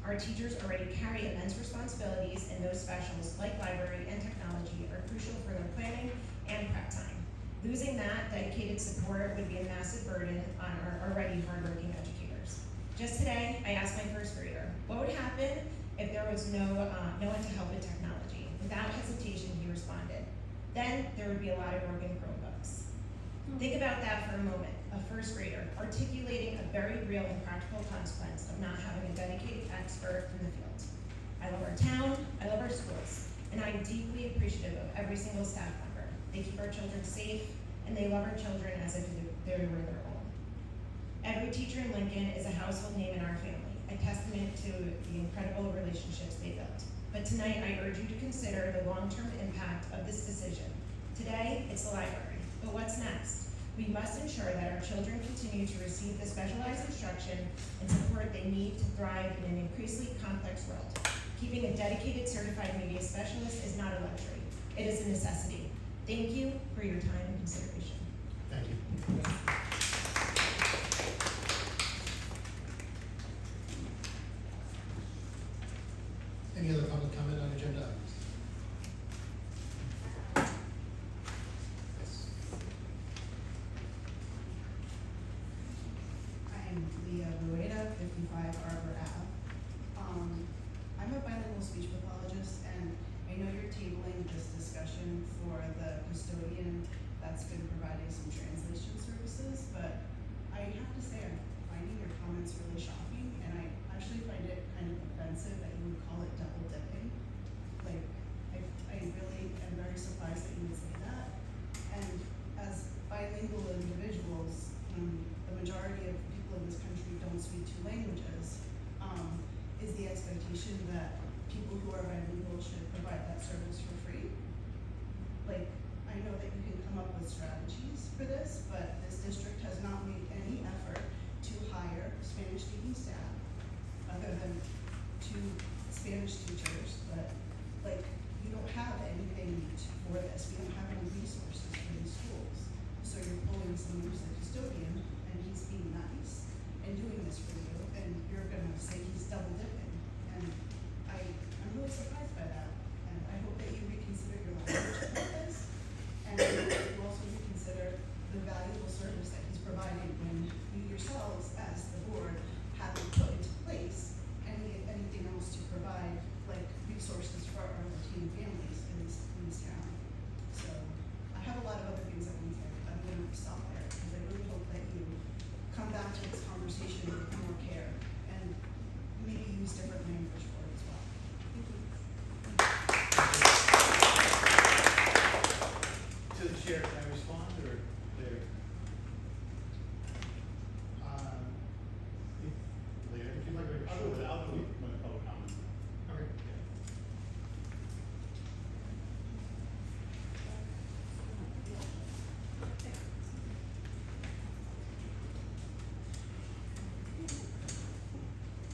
Our teachers already carry immense responsibilities, and those specials, like library and technology, are crucial for their planning and prep time. Losing that dedicated support would be a massive burden on our already hardworking educators. Just today, I asked my 1st grader, what would happen if there was no one to help with technology? Without hesitation, he responded, then there would be a lot of broken Chromebooks. Think about that for a moment. A 1st grader articulating a very real and practical consequence of not having a dedicated expert in the field. I love our town, I love our schools, and I'm deeply appreciative of every single staff member. They keep our children safe, and they love our children as if they're their own. Every teacher in Lincoln is a household name in our family, a testament to the incredible relationships they built. But tonight, I urge you to consider the long-term impact of this decision. Today, it's the library, but what's next? We must ensure that our children continue to receive the specialized instruction and support they need to thrive in an increasingly complex world. Keeping a dedicated certified media specialist is not a luxury, it is a necessity. Thank you for your time and consideration. Thank you. Any other public comment on agenda items? Yes. I'm Leah, 55 Arbor Ave. I'm a bilingual speech pathologist, and I know you're tabling this discussion for the custodian that's been providing some translation services, but I have to say I'm finding your comments really shocking, and I actually find it kind of offensive that you would call it double dipping. Like, I really am very surprised that you would say that. And as bilingual individuals, the majority of people in this country don't speak two languages. Is the expectation that people who are bilingual should provide that service for free? Like, I know that you can come up with strategies for this, but this district has not made any effort to hire Spanish-speaking staff other than 2 Spanish teachers, but like, you don't have anything for this. We don't have any resources for these schools. So you're pulling someone who's a custodian and he's being nice and doing this for you, and you're gonna say he's double dipping. And I'm really surprised by that. And I hope that you reconsider your language about this, and you also reconsider the valuable service that he's providing when you yourselves, as the board, haven't put into place anything else to provide, like, resources for our Latino families in this town. So I have a lot of other things I want to say, but I'm gonna stop there, because I really hope that you come back to this conversation with more care and maybe use different language for it as well. To the chair, can I respond, or there? Leah, if you'd like to, I'll do my public comment. Okay.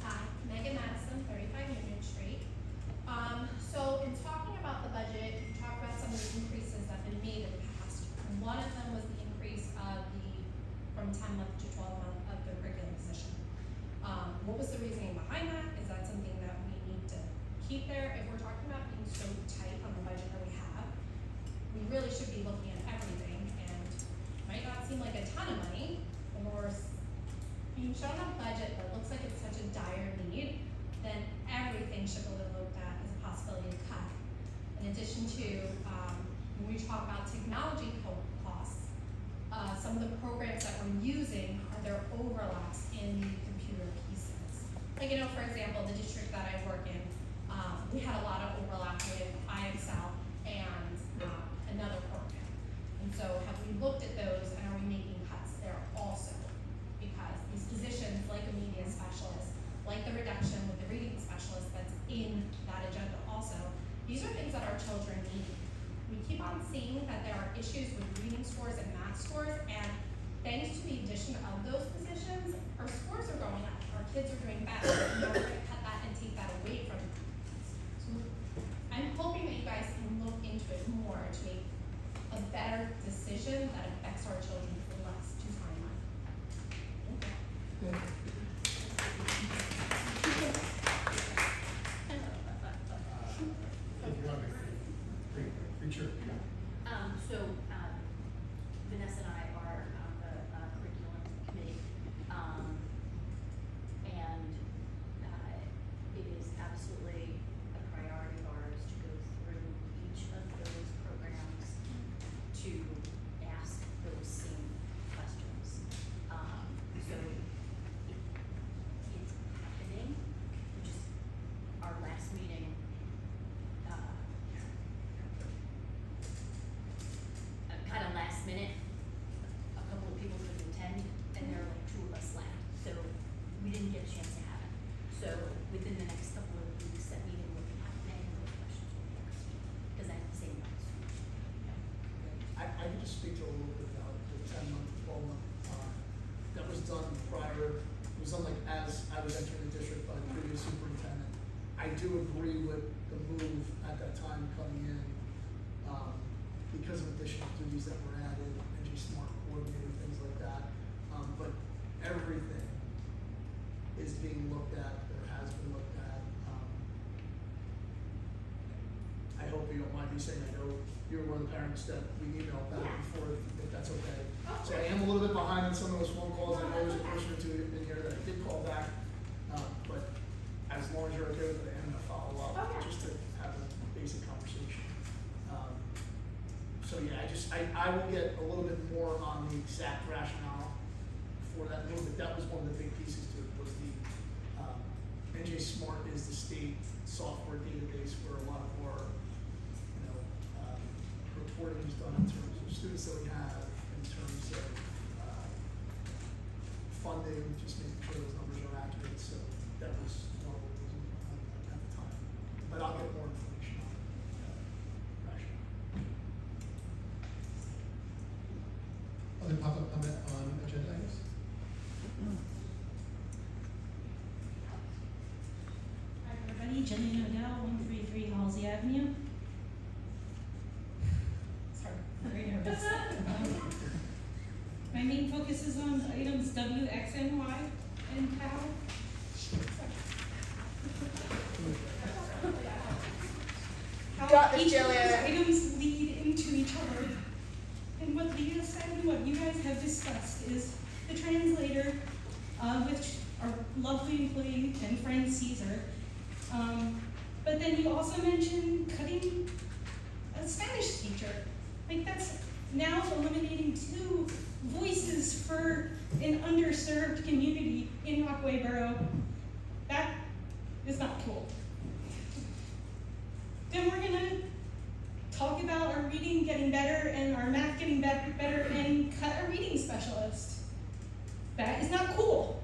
Hi, Meghan, 35 Union Street. So in talking about the budget, you talked about some of the increases that have been made in the past. And one of them was the increase of from 10-month to 12-month of the curriculum position. What was the reasoning behind that? Is that something that we need to keep there? If we're talking about being so tight on the budget that we have, we really should be looking at everything, and it might not seem like a ton of money, when we're being shown a budget that looks like it's such a dire need, then everything should be looked at as a possibility of cut. In addition to, when we talk about technology costs, some of the programs that we're using, are there overlaps in the computer pieces? Like, for example, the district that I work in, we had a lot of overlap with IXL and another program. And so have we looked at those, and are we making cuts there also? Because these positions, like a media specialist, like the reduction with the reading specialist that's in that agenda also, these are things that our children need. We keep on seeing that there are issues with reading scores and math scores, and thanks to the addition of those positions, our scores are going up, our kids are doing better, and we're going to cut that and take that away from them. So I'm hoping that you guys can look into it more to make a better decision that affects our children for less to time on. If you want to make future, Vanessa and I are on the curriculum committee, and it is absolutely a priority of ours to go through each of those programs to ask those same done prior, it was done like as I was entering the district by the previous superintendent. I do agree with the move at that time coming in, because of additional duties that were added, and just smart coordinator, things like that. But everything is being looked at, or has been looked at. I hope you don't mind me saying, I know you're one of the parents that we emailed back before, if that's okay. So I am a little bit behind on some of those phone calls. I know there's a person or two in here that I did call back, but as long as you're okay with it, I'm gonna follow up, just to have a basic conversation. So yeah, I will get a little bit more on the exact rationale for that move, but that was one of the big pieces to it, was the, NJ Smart is the state software database where a lot of our, reporting is done in terms of students that we have, in terms of, funding, just making sure those numbers are accurate, so that was one of the reasons at the time. But I'll get more information on rationale. Other pop-up comment on agenda items? Hi everybody, Gillian Odell, 133 Halsey Avenue. Sorry, I'm very nervous. My main focus is on items W, X, and Y, and POW. How each of those items lead into each other. And what Leah said and what you guys have discussed is the translator, which our lovely employee and friend Caesar. But then you also mentioned cutting a Spanish teacher. Like that's now eliminating 2 voices for an underserved community in Rockaway Borough. That is not cool. Then we're gonna talk about our reading getting better and our math getting better and cut a reading specialist. That is not cool.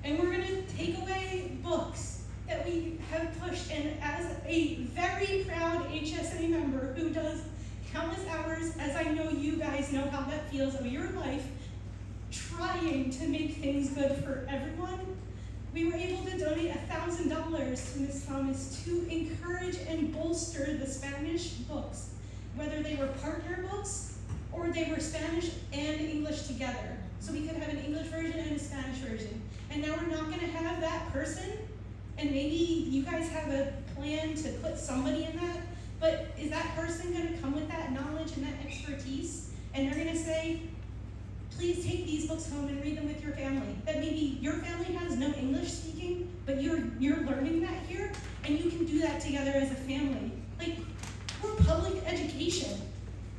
And we're gonna take away books that we have pushed, and as a very proud HSA member who does countless hours, as I know you guys know how that feels of your life, trying to make things good for everyone, we were able to donate $1,000 to Ms. Thomas to encourage and bolster the Spanish books, whether they were partner books or they were Spanish and English together. So we could have an English version and a Spanish version. And now we're not gonna have that person, and maybe you guys have a plan to put somebody in that, but is that person gonna come with that knowledge and that expertise? And they're gonna say, please take these books home and read them with your family. That maybe your family has no English speaking, but you're learning that here, and you can do that together as a family. Like, we're public education.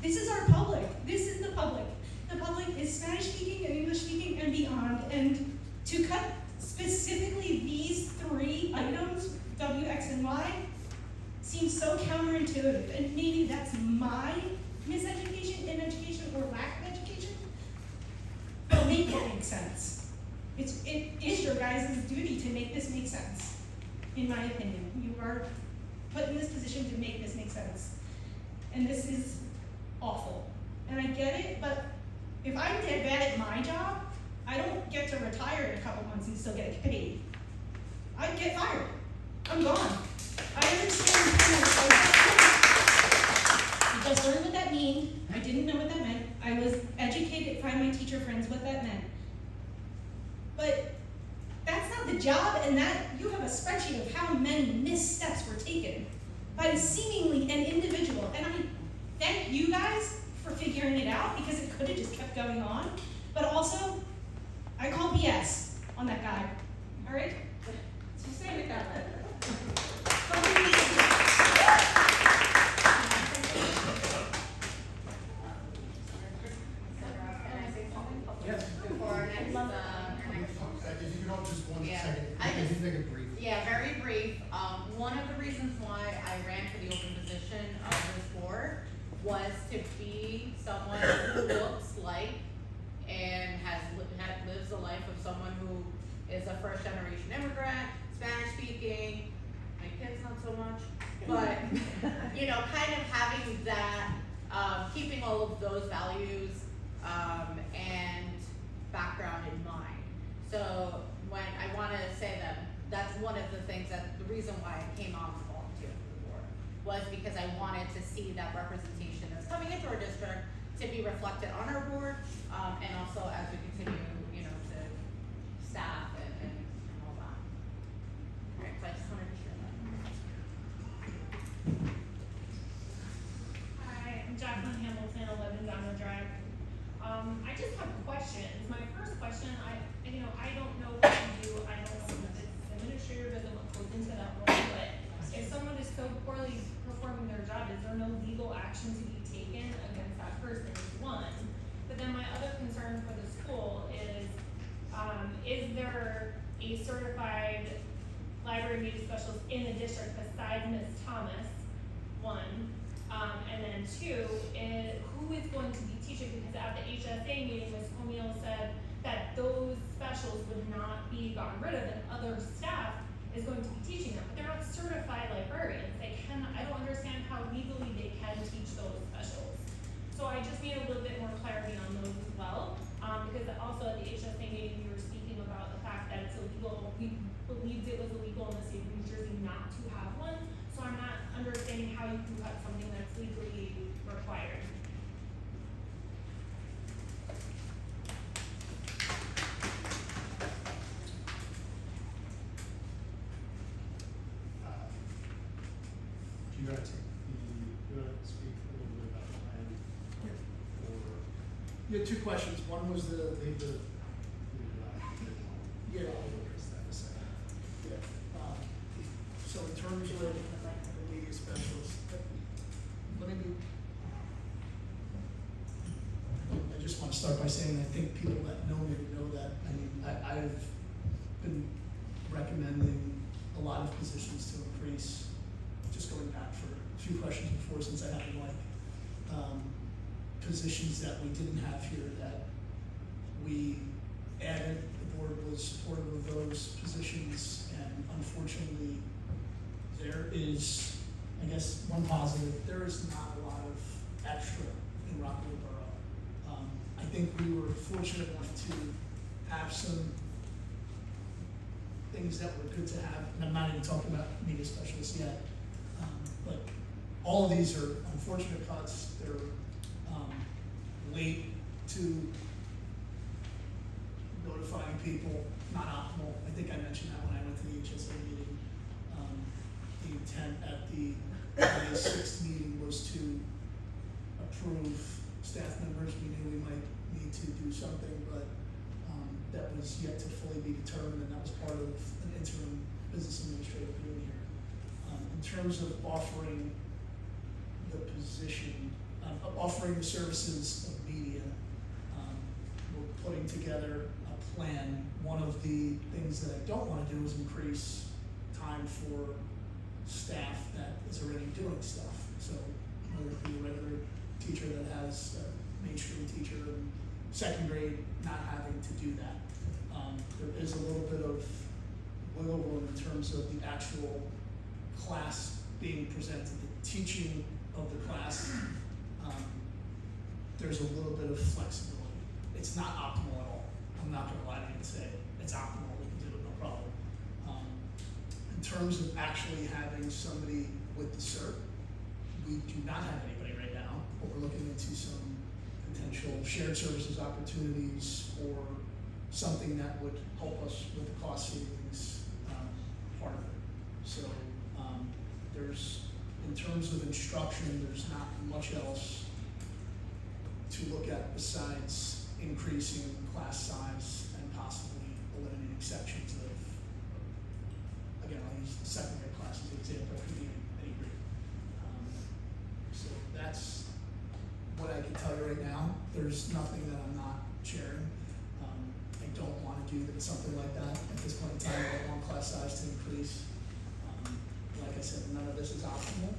This is our public. This is the public. The public is Spanish speaking and English speaking and beyond. And to cut specifically these 3 items, W, X, and Y, seems so counterintuitive. And maybe that's my miseducation in education or lack of education. But make it make sense. It is your guys' duty to make this make sense, in my opinion. You are put in this position to make this make sense. And this is awful. And I get it, but if I'm dead bad at my job, I don't get to retire in a couple months and still get paid. I get fired. I'm gone. I understand. You guys learned what that means. I didn't know what that meant. I was educated by my teacher friends what that meant. But that's not the job, and that you have a spreadsheet of how many missteps were taken by seemingly an individual. And I thank you guys for figuring it out, because it could have just kept going on. But also, I call BS on that guy. All right? Just saying it that way. Yes. Before our next, If you could all just one Yeah. second, I if you just- make it brief. Yeah, very brief. One of the reasons why I ran for the open position of this board was to be someone who looks like and lives a life of someone who is a first generation immigrant, Spanish speaking, my kids not so much, but, you know, kind of having that, keeping all of those values, and background in So when I wanna say that, that's one of the things that, the reason why I came on to volunteer for the board was because I wanted to see that representation that's coming into our district to be reflected on our board, and also as we continue, you know, to staff and all that. Alright, so I just wanted to share that. Hi, I'm Jaclyn Hamilton, 11 Donald Drive. I just have questions. My first question, I don't know what to do. I don't know if it's administrator doesn't what goes into that role, but if someone is so poorly performing their job, is there no legal action to be taken against that person is one. But then my other concern for the school is there a certified library media specialist in the district besides Ms. Thomas? One. And then two, who is going to be teaching? Because at the HSA meeting, Ms. O'Meal said that those specials would not be gotten rid of and other staff is going to be teaching them, but they're not certified librarians. I don't understand how legally they can teach those specials. So I just need a little bit more clarity on those as well. Because also at the HSA meeting, we were speaking about the fact that it's illegal, we believed it was illegal in the state of New Jersey not to have one. So I'm not understanding how you can cut something that's legally required. Do you want to speak a little bit about the plan? Or You had two questions. One was leave the yeah. I'll address that in a second. So in terms of the media specialist, let me be. I just want to start by saying I think people that know me know that. I mean, I've been recommending a lot of positions to increase, just going back for a few questions before, since I haven't positions that we didn't have here that we added. The board was supportive of those positions, and unfortunately, there is, I guess, one positive, there is not a lot of extra in Rockaway Borough. I think we were fortunate enough to have some things that were good to have, and I'm not even talking about media specialists yet, but all of these are unfortunate cuts. They're late to notifying people, not optimal. I think I mentioned that when I went to the HSA meeting. The intent at the May 6th meeting was to approve staff members. We knew we might need to do something, but that was yet to fully be determined, and that was part of an interim business administrator doing here. In terms of offering the position, offering the services of media, we're putting together a plan. One of the things that I don't want to do is increase time for staff that is already doing stuff. So whether it be a regular teacher that has a mainstream teacher in second grade not having to do that. There is a little bit of wiggle room in terms of the actual class being presented, the teaching of the class. There's a little bit of flexibility. It's not optimal at all. I'm not going to lie to you and say it's optimal. We can do it, no problem. In terms of actually having somebody with the cert, we do not have anybody right now, but we're looking into some potential shared services opportunities or something that would help us with the cost savings part of it. So there's, in terms of instruction, there's not much else to look at besides increasing class size and possibly eliminating sections of, again, I'll use the second grade class as an example, it could be any grade. So that's what I can tell you right now. There's nothing that I'm not sharing. I don't want to do something like that at this point in time. I don't want class size to increase. Like I said, none of this is optimal,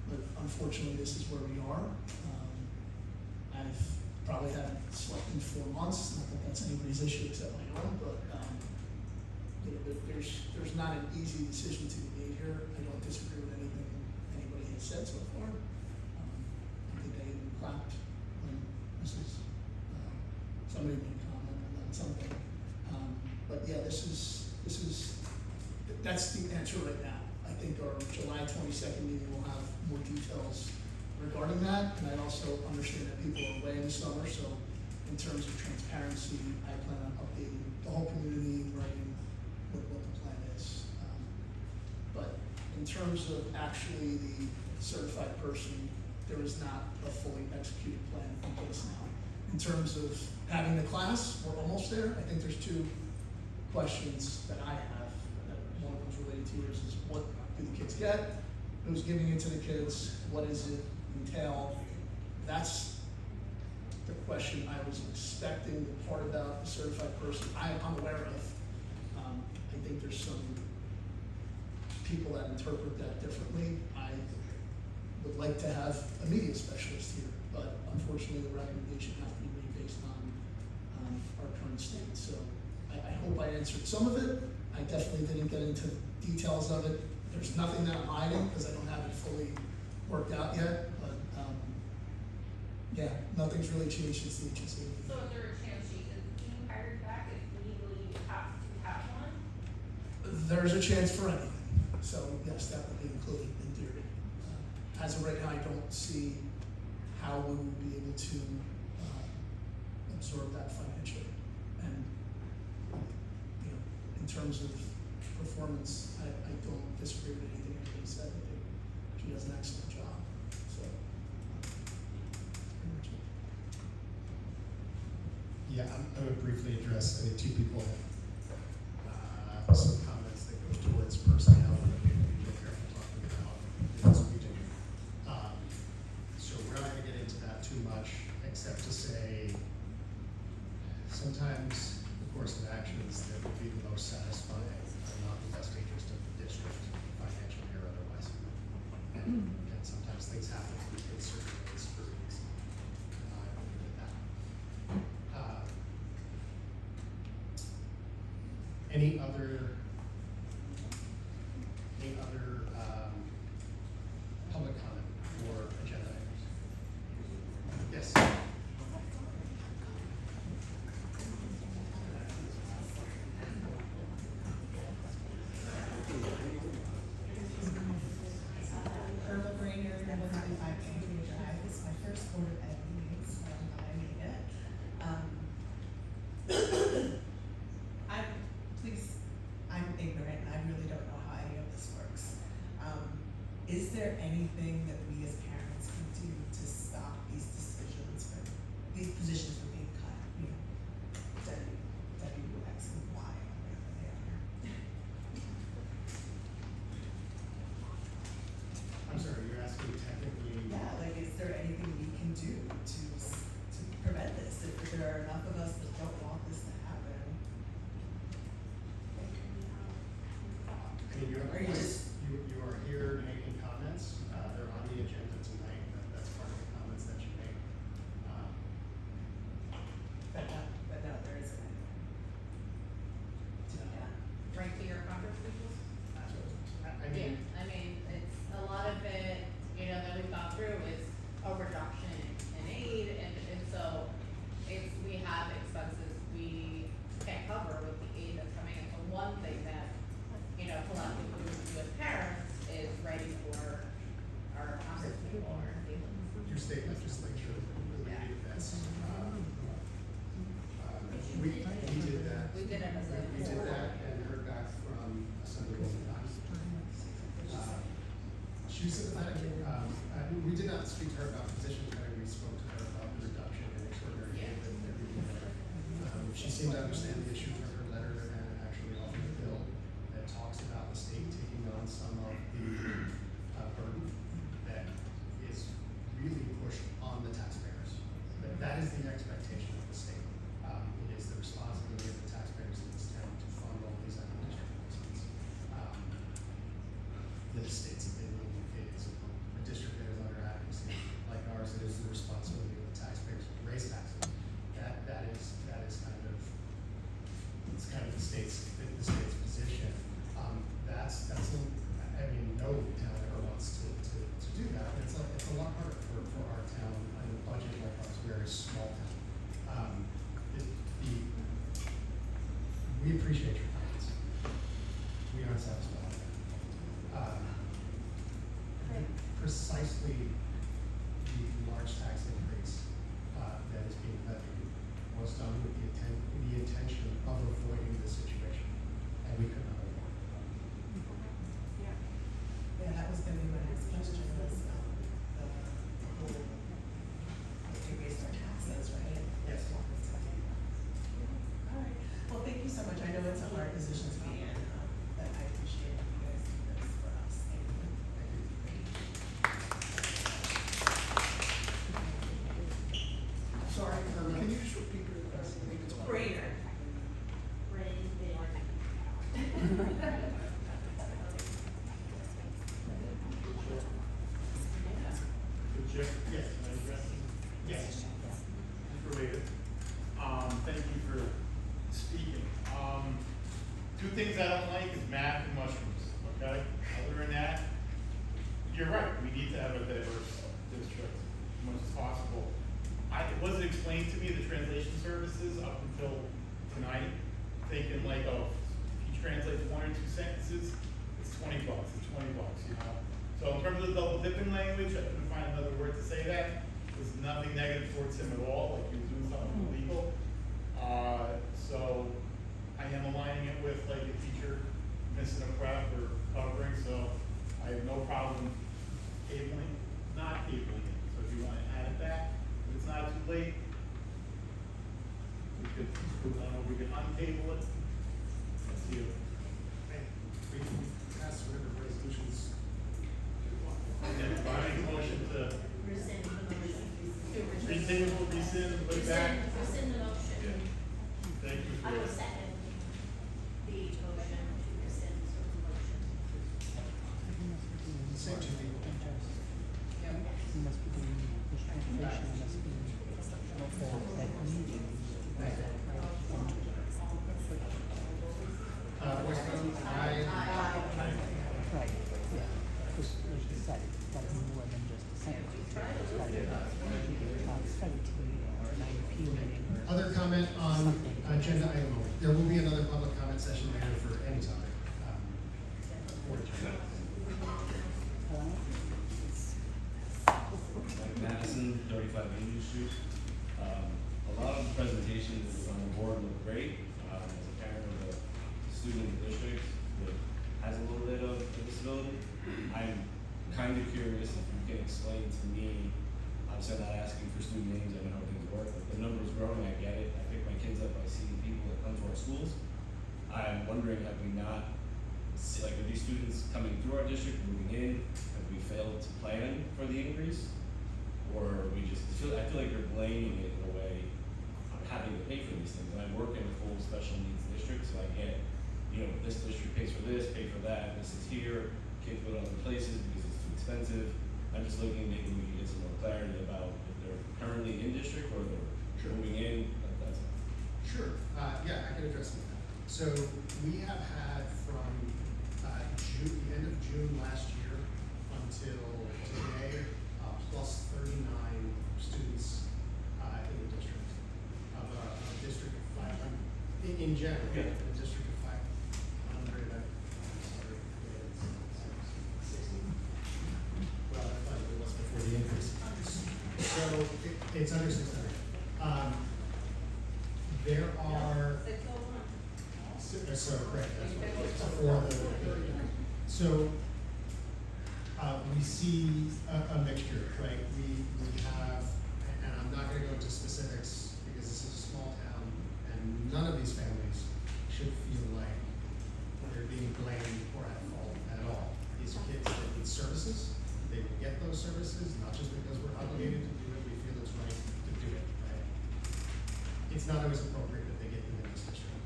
but unfortunately this is where we are. I've probably haven't slept in 4 months, not that that's anybody's issue except my own, but there's not an easy decision to be made here. I don't disagree with anything anybody has said so far. I think I even clapped when somebody made a comment on something. that's the answer right now. I think our July 22nd meeting will have more details regarding that, and I also understand that people are away in the summer, so in terms of transparency, I plan on updating the whole community, writing what the plan is. But in terms of actually the certified person, there is not a fully executed plan in place now. In terms of having the class, we're almost there. I think there's two questions that I have. One of them's related to yours, is what do the kids get? Who's giving it to the kids? What does it entail? That's the question I was expecting. The part about the certified person, I'm aware of. I think there's some people that interpret that differently. I would like to have a media specialist here, but unfortunately the recommendation has to be made based on our current state. So I hope I answered some of it. I definitely didn't get into the details of it. There's nothing that I'm hiding because I don't have it fully worked out yet, but yeah, nothing's really changed since the agency. So is there a chance she is being hired back if legally you have to have one? There's a chance for anything. So yes, that would be included in theory. As of right now, I don't see how we would be able to absorb that financially. And you know, in terms of performance, I don't disagree with anything anybody said. I think she does an excellent job. So pretty much it. Yeah, I'm going to briefly address, I think two people have some comments that go towards personnel that we have to be real careful talking about in this meeting. So we're not going to get into that too much, except to say sometimes the course of actions that would be the most satisfying are not the best interest of the district, financially or otherwise. And sometimes things happen in certain ways for a reason. I'll leave it at that. Any other public comment for agenda items? Yes. Irma Brainer, 155 Kennedy Drive. This is my first Board of Ed meeting, so I'm glad I made it. I'm ignorant, and I really don't know how any of this works. Is there anything that we as parents can do to stop these positions from being cut? You know, W, X, and Y, or whatever they are. I'm sorry, you're asking technically? Yeah, like, is there anything we can do to prevent this? If there are enough of us that don't want this to happen, I mean, you have Or a you point. just- You are here making comments, they're on the agenda tonight, that's part of the comments that you make. but no, there isn't anything. Yeah. Right to your conference people? I mean, It's a lot of it, that we've gone through is a reduction in aid, and so we have expenses we can't cover with the aid that's coming in. So one thing that, collectively we do as parents is writing for our conference people or your state legislature related this. We did that. We did it as a. We did that and heard back from Assemblywoman Knox. She was sympathetic. We did not speak to her about position cutting, we spoke to her about the reduction in extraordinary aid that everything there. She seemed to understand the issue from her letter and actually offered a bill that talks about the state taking on some of the burden that is really pushed on the taxpayers. That is the expectation of the state. It is the responsibility of the taxpayers in this town to fund all these acquisition investments. The state's opinion is a district that is under advocacy like ours, it is the responsibility of the taxpayers to raise taxes. That is kind of the state's position. No town ever wants to do that. It's a lot harder for our town and a budget like ours, very small town. We appreciate your comments. We not satisfied. Precisely the large tax increase that is being levied was done with the intention of avoiding this situation, and we could not avoid it. Yeah, that was gonna be my next question, was, the whole, they raised our taxes, right? Yes. All right, well, thank you so much, I know it's a hard position to be in, but I appreciate you guys do this for us, thank you. Sorry, can you just repeat your question? I think it's Greater. Yes, can I address it? Yes. Related. Thank you for speaking. Two things I don't like is math and mushrooms, okay? Other than that, you're right, we need to have a diverse district as much as possible. It wasn't explained to me, the translation services, up until tonight, thinking like, oh, if you translate 1 or 2 sentences, it's $20, you know? So in terms of the double dipping language, I couldn't find another word to say that. There's nothing negative towards him at all, like he was doing something illegal. So I am aligning it with like a teacher missing a prep or covering, so I have no problem not tabling it. So if you want to add it back, if it's not too late, we could untable it. Let's see. We can pass whatever resolutions we want. And then I make a motion to Rescind the motion. retable, rescind, put it back. Rescind the motion. Thank you I for will that. second the motion to rescind the motion. Same two people. You must be doing this translation, you must be for that meeting. Voice vote, aye. Right, yeah, because there's decided, it's gotta be more than just a sentence. It's gotta be a study meeting or an IEP meeting or. Other comment on agenda item only. There will be another public comment session later for any topic. For agenda. Hello? Madison, 35 Union Street. A lot of the presentations on the board look great. As a parent of a student in the district that has a little bit of a disability, I'm kind of curious if you can explain to me, obviously I'm not asking for student names, I know how things work, but the number's growing, I get it. I pick my kids up, I see the people that come to our schools. I'm wondering, have we not, like, are these students coming through our district, moving in? Have we failed to plan for the increase? Or we just I feel like you're blaming it in a way on having to pay for these things. And I work in a full special needs district, so I get, this district pays for this, pay for that, this is here, kids go to other places because it's too expensive. I'm just looking, maybe we can get some more clarity about if they're currently in district or they're moving in, that's all. Sure, yeah, I can address that. So we have had from the end of June last year until today, plus 39 students in the district, of a district of 500, in general, Yeah. a district of 500, I'm sorry, it's 60. Well, I thought it was before the increase. So it's under 600. There are. 601. So, right, that's what, before so, we see a mixture, right? We have, and I'm not gonna go into specifics because this is a small town and none of these families should feel like they're being blamed or at fault at all. These are kids that need services, they will get those services, not just because we're obligated to do it, we feel it's right to do it, right? It's not always appropriate that they get them in this district.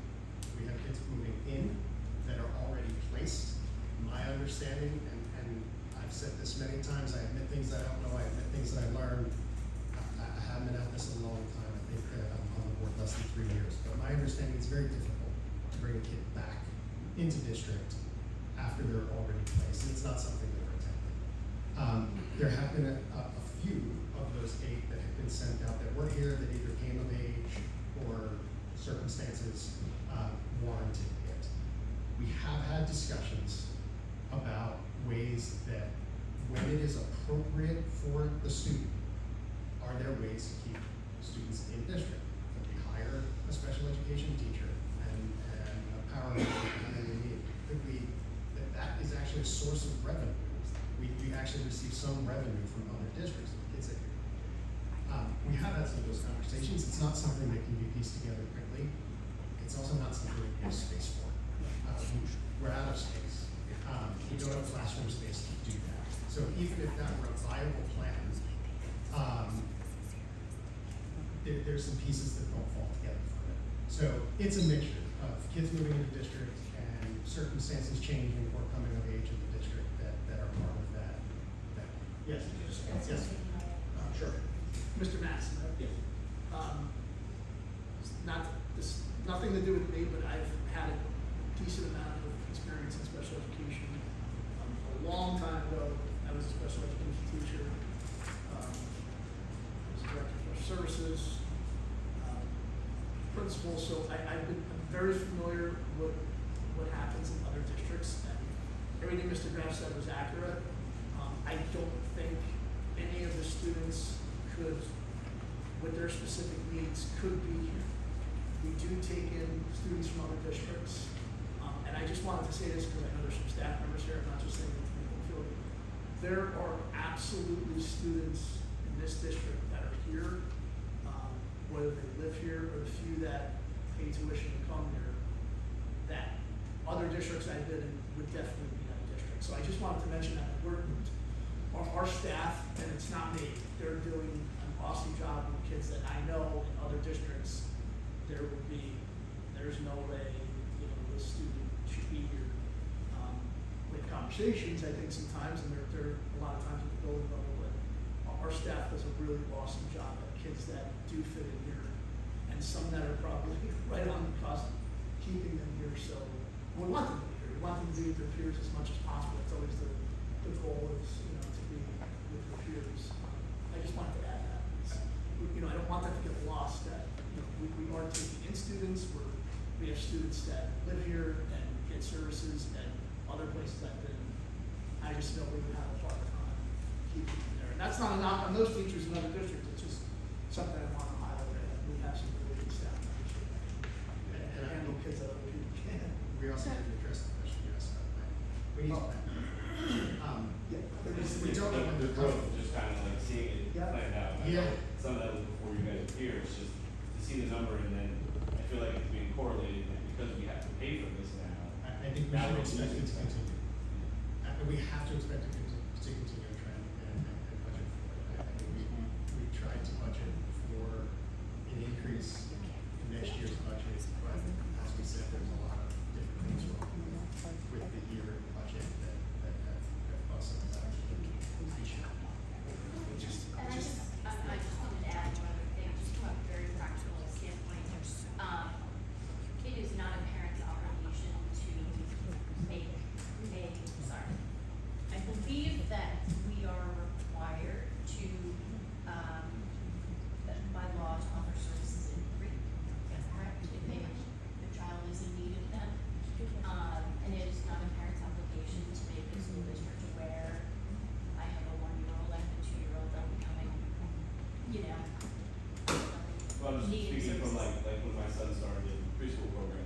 We have kids moving in that are already placed. My understanding, and I've said this many times, I admit things I don't know, I admit things that I learned. I haven't been at this a long time, I think I'm on the board less than 3 years. But my understanding is very difficult to bring a kid back into district after they're already placed. It's not something that we're attempting. There have been a few of those 8 that have been sent out that were here that either came of age or circumstances warranted it. We have had discussions when it is appropriate for the student, are there ways to keep students in district? Could we hire a special education teacher and a power and then we need? Could we, that is actually a source of revenue. We actually receive some revenue from other districts with kids that here. We have had some of those conversations. It's not something that can be pieced together quickly. It's also not something that we have space for. We're out of space. We don't have classroom space to do that. So even if that were a viable plan, there's some pieces that don't fall together from it. So it's a mixture of kids moving into district and circumstances changing or coming of age in the district that are part of that. Yes. Yes. Sure. Mr. Mass. Yes. Nothing to do with me, but I've had a decent amount of experience in special education. A long time ago, I was a special education teacher. I was a director of services, principal, so I'm very familiar with what happens in other districts. And everything Mr. Graf said was accurate. I don't think any of the students could, with their specific needs, could be here. We do take in students from other districts, and I just wanted to say this because I know there's some staff members here, I'm not just saying it to make them feel good. There are absolutely students in this district that are here, whether they live here or the few that pay tuition to come here, that other districts I've been in would definitely be out of district. So I just wanted to mention that our staff, and it's not me, they're doing an awesome job with kids that I know in other districts. There's no way, the student should be here. With conversations, I think sometimes, and there are a lot of times at the building level, but our staff does a really awesome job at kids that do fit in here, and some that are probably right on the cusp, keeping them here. So we want them to be here. We want them to be with their peers as much as possible. It's always the goal is, to be with their peers. I just wanted to add that. I don't want that to get lost that, we are taking in students, we have students that live here and get services and other places I've been. I just know we would have a hard time keeping them there. And that's not a knock on those teachers in other districts, it's just something I want to highlight, that we have some really good staff members here and handle kids that other people can't. We also need to address the question you asked about that. We need to we don't know when the growth, just kind of like seeing it planned out. Yeah. Some of that was before you guys were here, it's just to see the number and then I feel like it's being correlated and because we have to pay for this now. I think we should expect it to continue. We have to expect it to continue a trend and budget for it. I think we tried to budget for an increase in next year's budget, but as we said, there's a lot of different things wrong with the year budget that caused some of that issue. And I just wanted to add one other thing, just from a very practical standpoint. It is not a parent's obligation to make I believe that we are required to, by law, to offer services in free. That's correct, if the child is in need of them. And it is not a parent's obligation to make the school district aware. I have a 1-year-old, I have a 2-year-old, I'm becoming, Well, I'm just needing speaking from services. like when my son started the preschool program,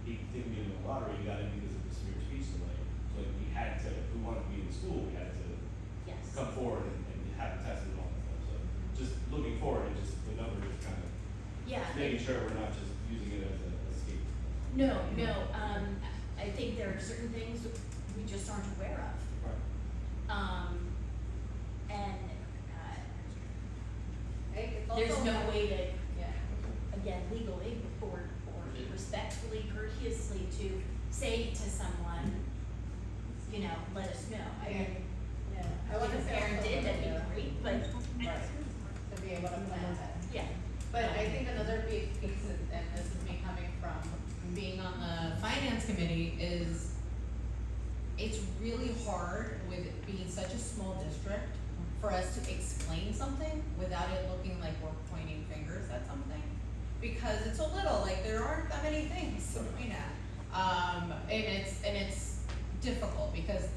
he didn't get in the lottery, he got in because of the severe speech delay. So we had to, if we wanted to be in school, we had to Yes. come forward and have the test and all that stuff. So just looking forward, it just, the number is kind of Yeah. making sure we're not just using it as a escape. No, I think there are certain things we just aren't aware of. Right. And, It's there's also- no way to, Yeah. again, legally or respectfully, courteously to say to someone, let us know. I mean, Yeah. if a parent did, that'd be great, but, Right, to be able to plan that. yeah. But I think another big piece, and this is me coming from being on the finance committee, is it's really hard with it being such a small district for us to explain something without it looking like we're pointing fingers at something. Because it's a little, like, there aren't that many things to point at. And it's difficult because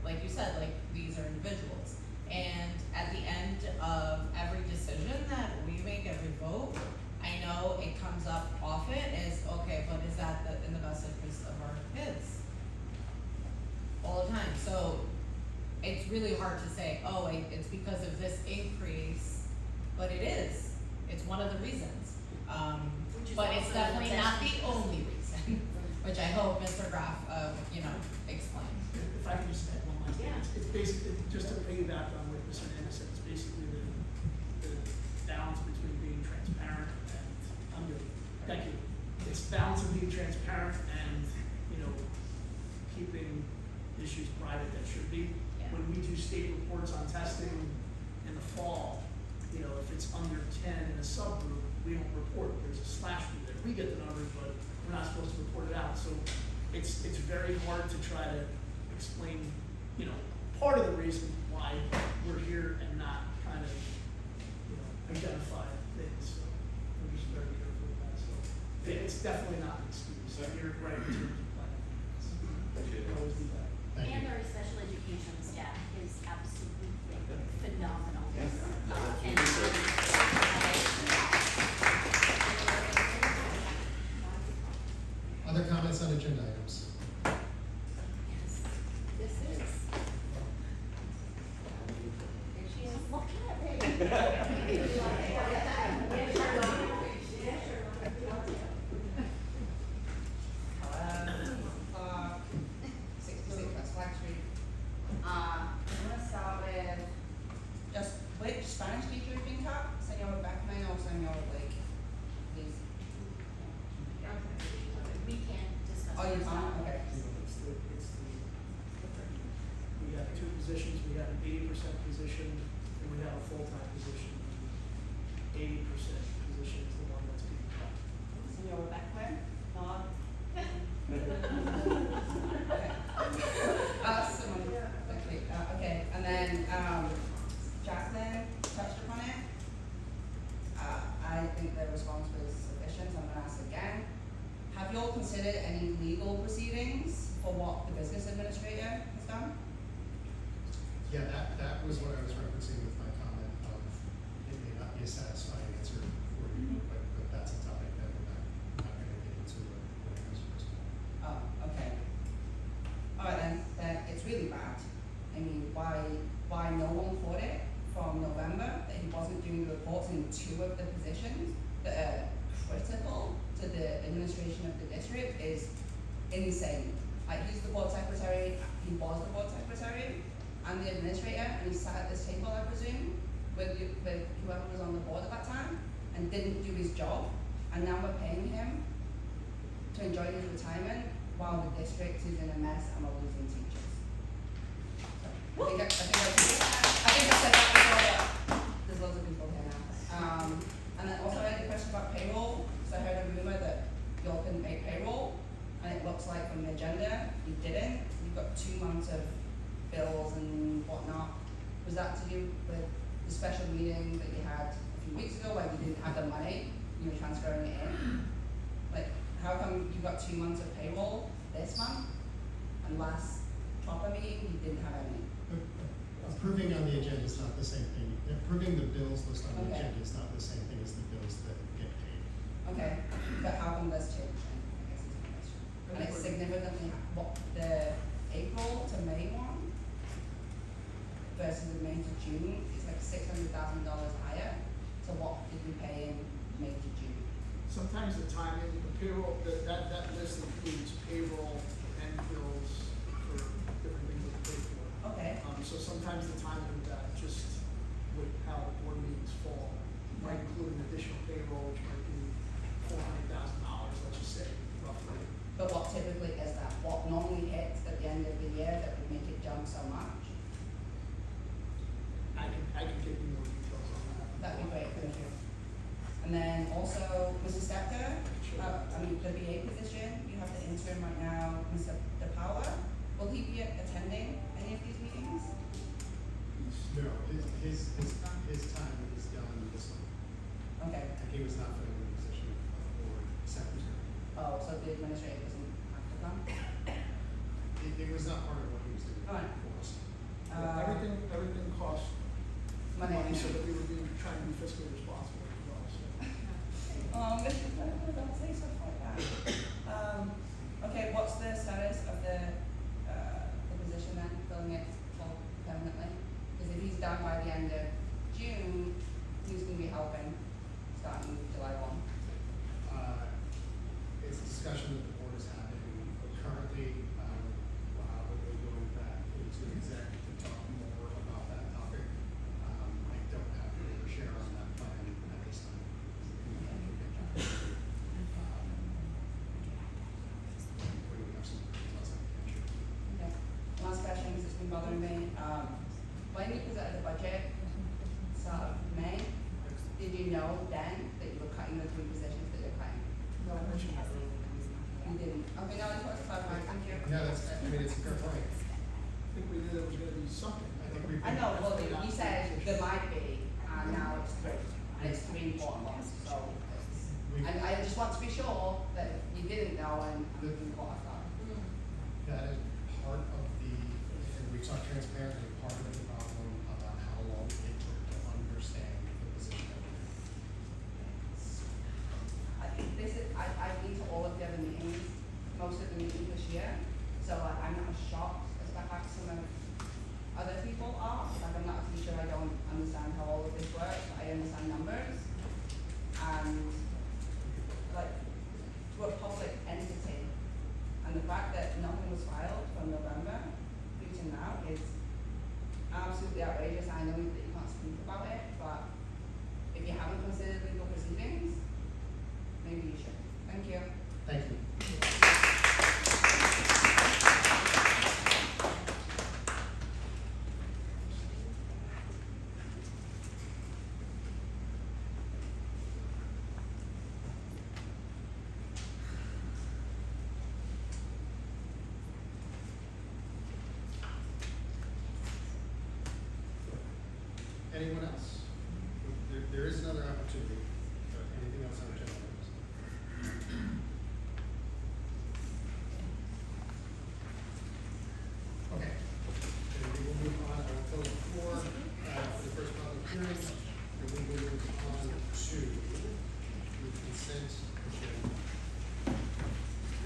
like you said, like, these are individuals. And at the end of every decision that we make, every vote, I know it comes up often is, okay, but is that in the best interest of our kids? All the time, so it's really hard to say, oh, it's because of this increase, but it is, it's one of the reasons. But it's definitely not the only reason, which I hope Mr. Graf, explained. If I can just add one last thing, Yeah. it's basically, just to piggyback on what Mr. Nana said, it's basically the balance between being transparent and, I'm good, thank you. It's balance of being transparent and, keeping issues private that should be. Yeah. When we do state reports on testing in the fall, if it's under 10 in a subgroup, we don't report, there's a slash through there. We get the numbers, but we're not supposed to report it out, so it's very hard to try to explain, part of the reason why we're here and not kind of, identify things, so I'm just very careful with that, so. It's definitely not an excuse, so you're right in terms of planning. Appreciate it. Always do that. Thank you. And our special education staff is absolutely phenomenal. Yes. And Other comments on agenda items? yes, this is. There she is. Look at Hello, 66 West Flag Street. I'm gonna start with just which Spanish teacher is being taught, Senor Beckman or Senor Blake, please? We can't discuss. Oh, you this. can't, okay. We have two positions, we have an 80% position, and we have a full-time position. 80% position is the one that's being cut. Senor Beckman, nod. Okay, and then, Jaclyn touched upon it. I think the response was sufficient, so I'm gonna ask again. Have you all considered any legal proceedings for what the business administrator has done? Yeah, that was what I was referencing with my comment of it may not be a satisfying answer for you, but that's a topic that we're not gonna get into when it comes first. Oh, okay. All right, then it's really bad. I mean, why no one caught it from November that he wasn't doing the reports in two of the positions that are critical to the administration of the district is insane. Like, he's the board secretary, he was the board secretary, and the administrator, and he sat at this table, I presume, with whoever was on the board at that time, and didn't do his job, and now we're paying him to enjoy his retirement while the district is in a mess and we're losing teachers. So, I think I said that before, but there's loads of people here now. And then also I had a question about payroll, so I heard a rumor that y'all couldn't make payroll, and it looks like from the agenda, you didn't. You've got 2 months of bills and whatnot. Was that to do with the special meeting that you had a few weeks ago where you didn't have the money, you were transferring it in? Like, how come you got 2 months of payroll this month, and last proper meeting, you didn't have any? Approving on the agenda is not the same thing. Approving the bills listed on the Okay. agenda is not the same thing as the bills that get paid. Okay, but how come there's two? I guess is my question. And it's significantly, what, the April to May one versus the May to June is like $600,000 higher. So what did we pay in May to June? Sometimes the timing, the payroll, that list includes payroll and bills for different things that we pay for. Okay, So sometimes the timing of that, just with how the board meetings fall, might include an additional payroll, which might be $400,000, let's just say, roughly. but what typically is that? What normally hits at the end of the year that would make it jump so much? I can give you more details on that. That'd be great, thank you. And then also, Mrs. Stecker, the BA position, you have the interim right now, Mr. DePaula. Will he be attending any of these meetings? No, his time is done this month, Okay, and he was not filling the position of board secretary. oh, so the administrator doesn't have to come? it was not part of what he was doing Right. for us. Everything costs Money. money, so that we were trying to be fiscally responsible as well, so. Mr. President, don't say stuff like that. Okay, what's the status of the position then, filling it full permanently? Because if he's done by the end of June, who's gonna be helping starting July 1? It's a discussion that the board is having currently, we're going back into exec to talk more about that topic. I don't have to share on that plan at this time. We have some details I can share. Okay. Last question, because it's been bothering me. When you presented the budget, start of May, did you know then that you were cutting the 3 positions that you're cutting? No, I mentioned that earlier. You didn't? Okay, no, I just wanted to clarify. Thank you. No, that's, I mean, it's a good point. I think we knew there was gonna be something. I know, well, you said there might be, and now it's 3, and it's 3 important ones, so. I just want to be sure that you didn't know and you caught us up. That is part of the, and we talked transparently, part of the problem about how long it took to understand the position that we're in. I think I've been to all of the other meetings, most of the meetings this year, so I'm not as shocked as perhaps some of other people are. Like, I'm not a teacher, I don't understand how all of this works, but I understand numbers. And, like, we're a public entity, and the fact that nothing was filed from November through to now is absolutely outrageous. I know that you can't speak about it, but if you haven't considered legal proceedings, maybe you should. Thank you. Thank you. Anyone else? There is another opportunity. Anything else on the agenda? Okay. Then we will move on. I will close the floor for the first public hearing. And we will move on to the consent agenda,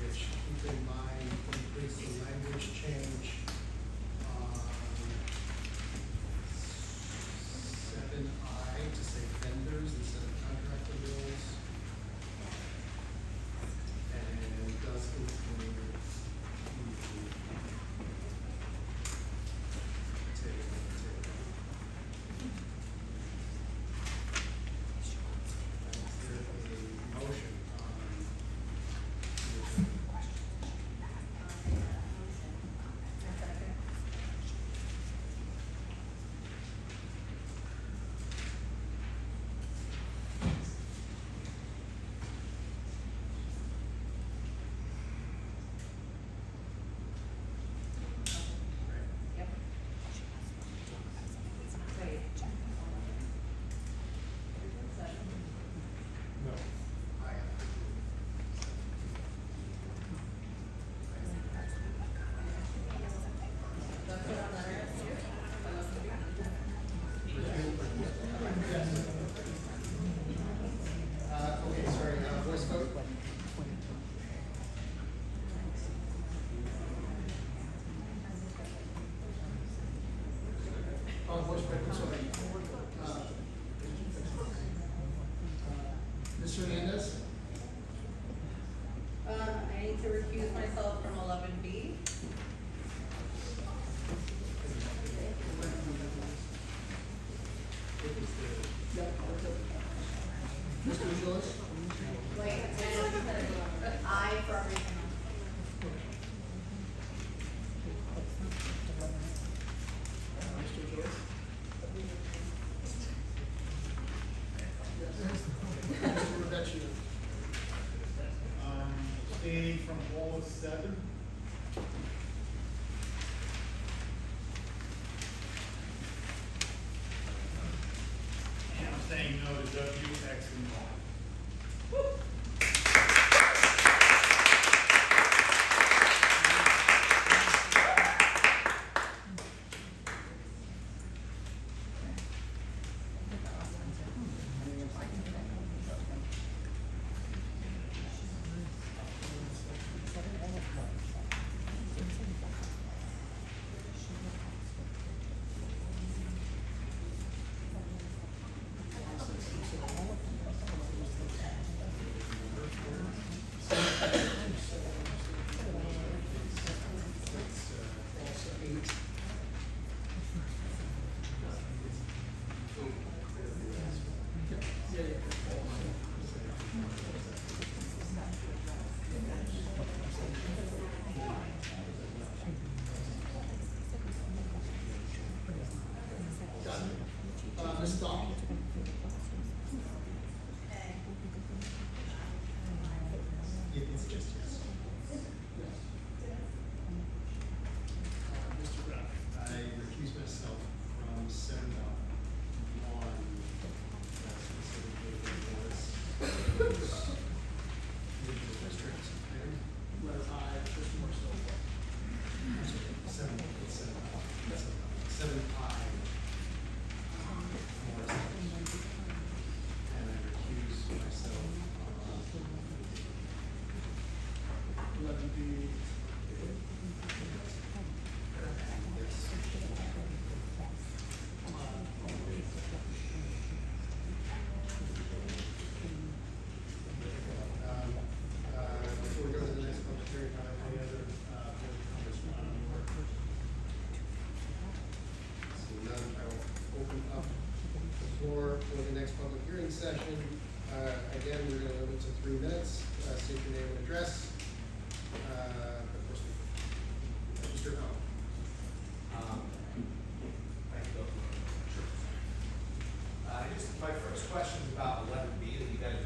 which, keep in mind, includes the language change on 7I to say vendors instead of contractor bills. And it does include the motion on Yep. Wait. no. I okay, sorry, voice vote? Oh, voice vote, sorry. Mr. Hernandez? I need to recuse myself from 11B. Yep. Mr. Gillis? Wait, and I for everything else. Mr. Gillis? Yes. Mr. Rivieccio? Abstaining from all of 7. And I'm saying no to W, X, and Y. Ms. Dahl? It's just yes. Mr. Graf, I recuse myself from sending out on specifically the board's individual districts. Letter I, just more so. Seven I. And I recuse myself on 11B. Before we go to the next public hearing, any other board comments on the board? Seeing none, I will open up the floor for the next public hearing session. Again, we're going to limit to 3 minutes. State your name and address. But first, Mr. O. Thank you. Sure. Just my first question is about 11B that you guys,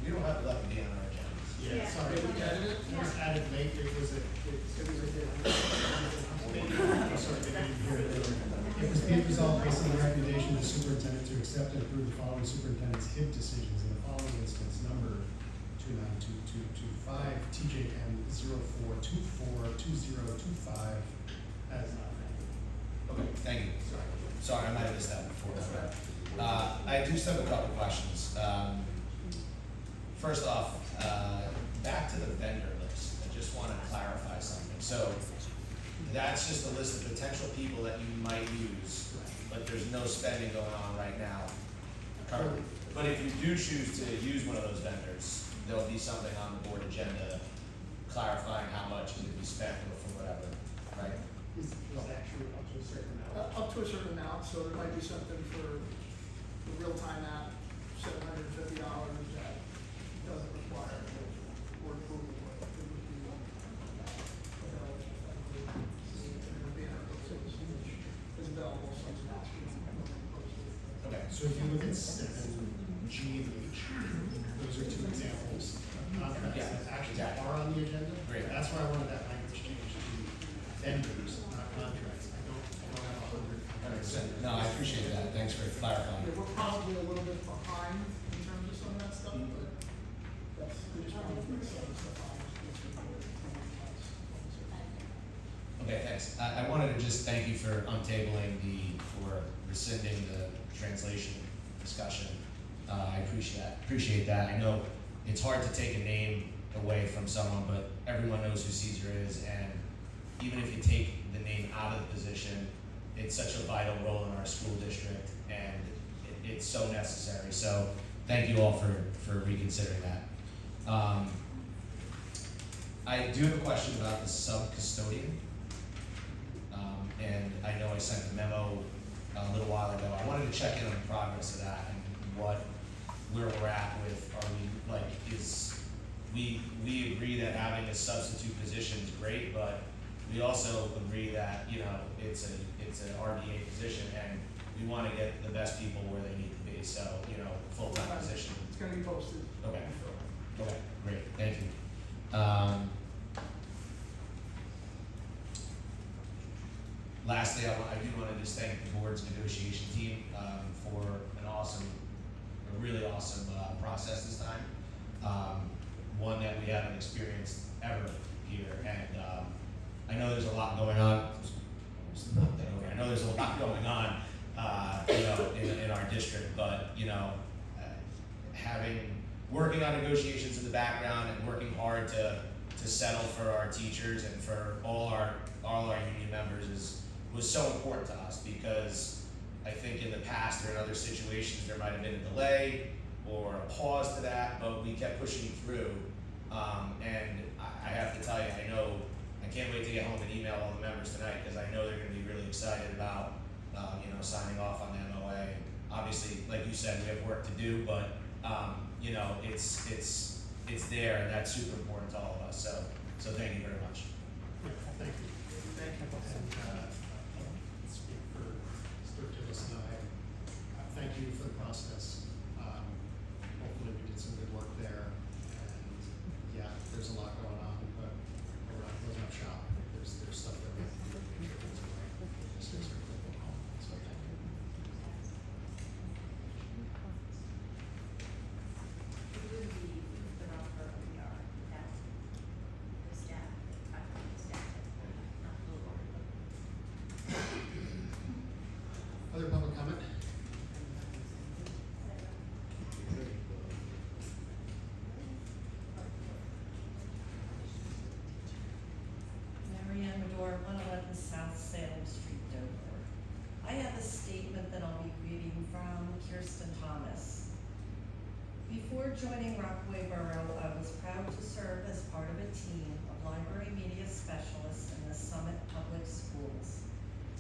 we don't have 11B on our agenda. Yeah, sorry, we added it. It was added late. It was a, I'm sorry, they didn't hear it. It was be it resolved based on the recommendation of the superintendent to accept and approve the following superintendent's HIB decisions in the following instance, number 292225, TJM 04242025, as not amended. Okay, thank you. Sorry, I might have missed that before. I do just have a couple questions. First off, back to the vendor list. I just want to clarify something. So that's just a list of potential people that you might use, but there's no spending going on right now currently. But if you do choose to use one of those vendors, there'll be something on the board agenda clarifying how much is to be spent or for whatever, right? Is actually up to a certain amount. Up to a certain amount, so there might be something for the real-time app, $750 that doesn't require board approval, but it would be available is available, so it's not. Okay. So if you look at 7G and H, those are 2 examples of contracts Yeah, that actually exactly. are on the agenda. Great. That's why I wanted that language changed to vendors, not contracts. I don't have 100 contracts. No, I appreciate that. Thanks for clarifying. Yeah, we're probably a little bit behind in terms of some of that stuff, but that's, we just want to bring some of the stuff on. Okay, thanks. I wanted to just thank you for for rescinding the translation discussion. I appreciate that. I know it's hard to take a name away from someone, but everyone knows who Caesar is, and even if you take the name out of the position, it's such a vital role in our school district, and it's so necessary. So thank you all for reconsidering that. I do have a question about the sub-custodian. And I know I sent a memo a little while ago. I wanted to check in on the progress of that and where we're at with, we agree that having a substitute position is great, but we also agree that, it's an RBA position, and we want to get the best people where they need to be, so, full-time position. It's gonna be posted. Okay. Okay, great, thank you. Lastly, I do want to just thank the board's negotiation team for a really awesome process this time. One that we haven't experienced ever here, and I know there's a lot going on. I know there's a lot going on, in our district, but working on negotiations in the background and working hard to settle for our teachers and for all our union members was so important to us, because I think in the past or in other situations there might have been a delay or a pause to that, but we kept pushing through. And I have to tell you, I can't wait to get home and email all the members tonight, because I know they're going to be really excited about signing off on the MOA. And obviously, like you said, we have work to do, but it's there, and that's super important to all of us. So thank you very much. Thank you. Thank you. And speak for Mr. Gillian and I. Thank you joining Rockaway Borough, I was proud to serve as part of a team of library media specialists in the Summit Public Schools.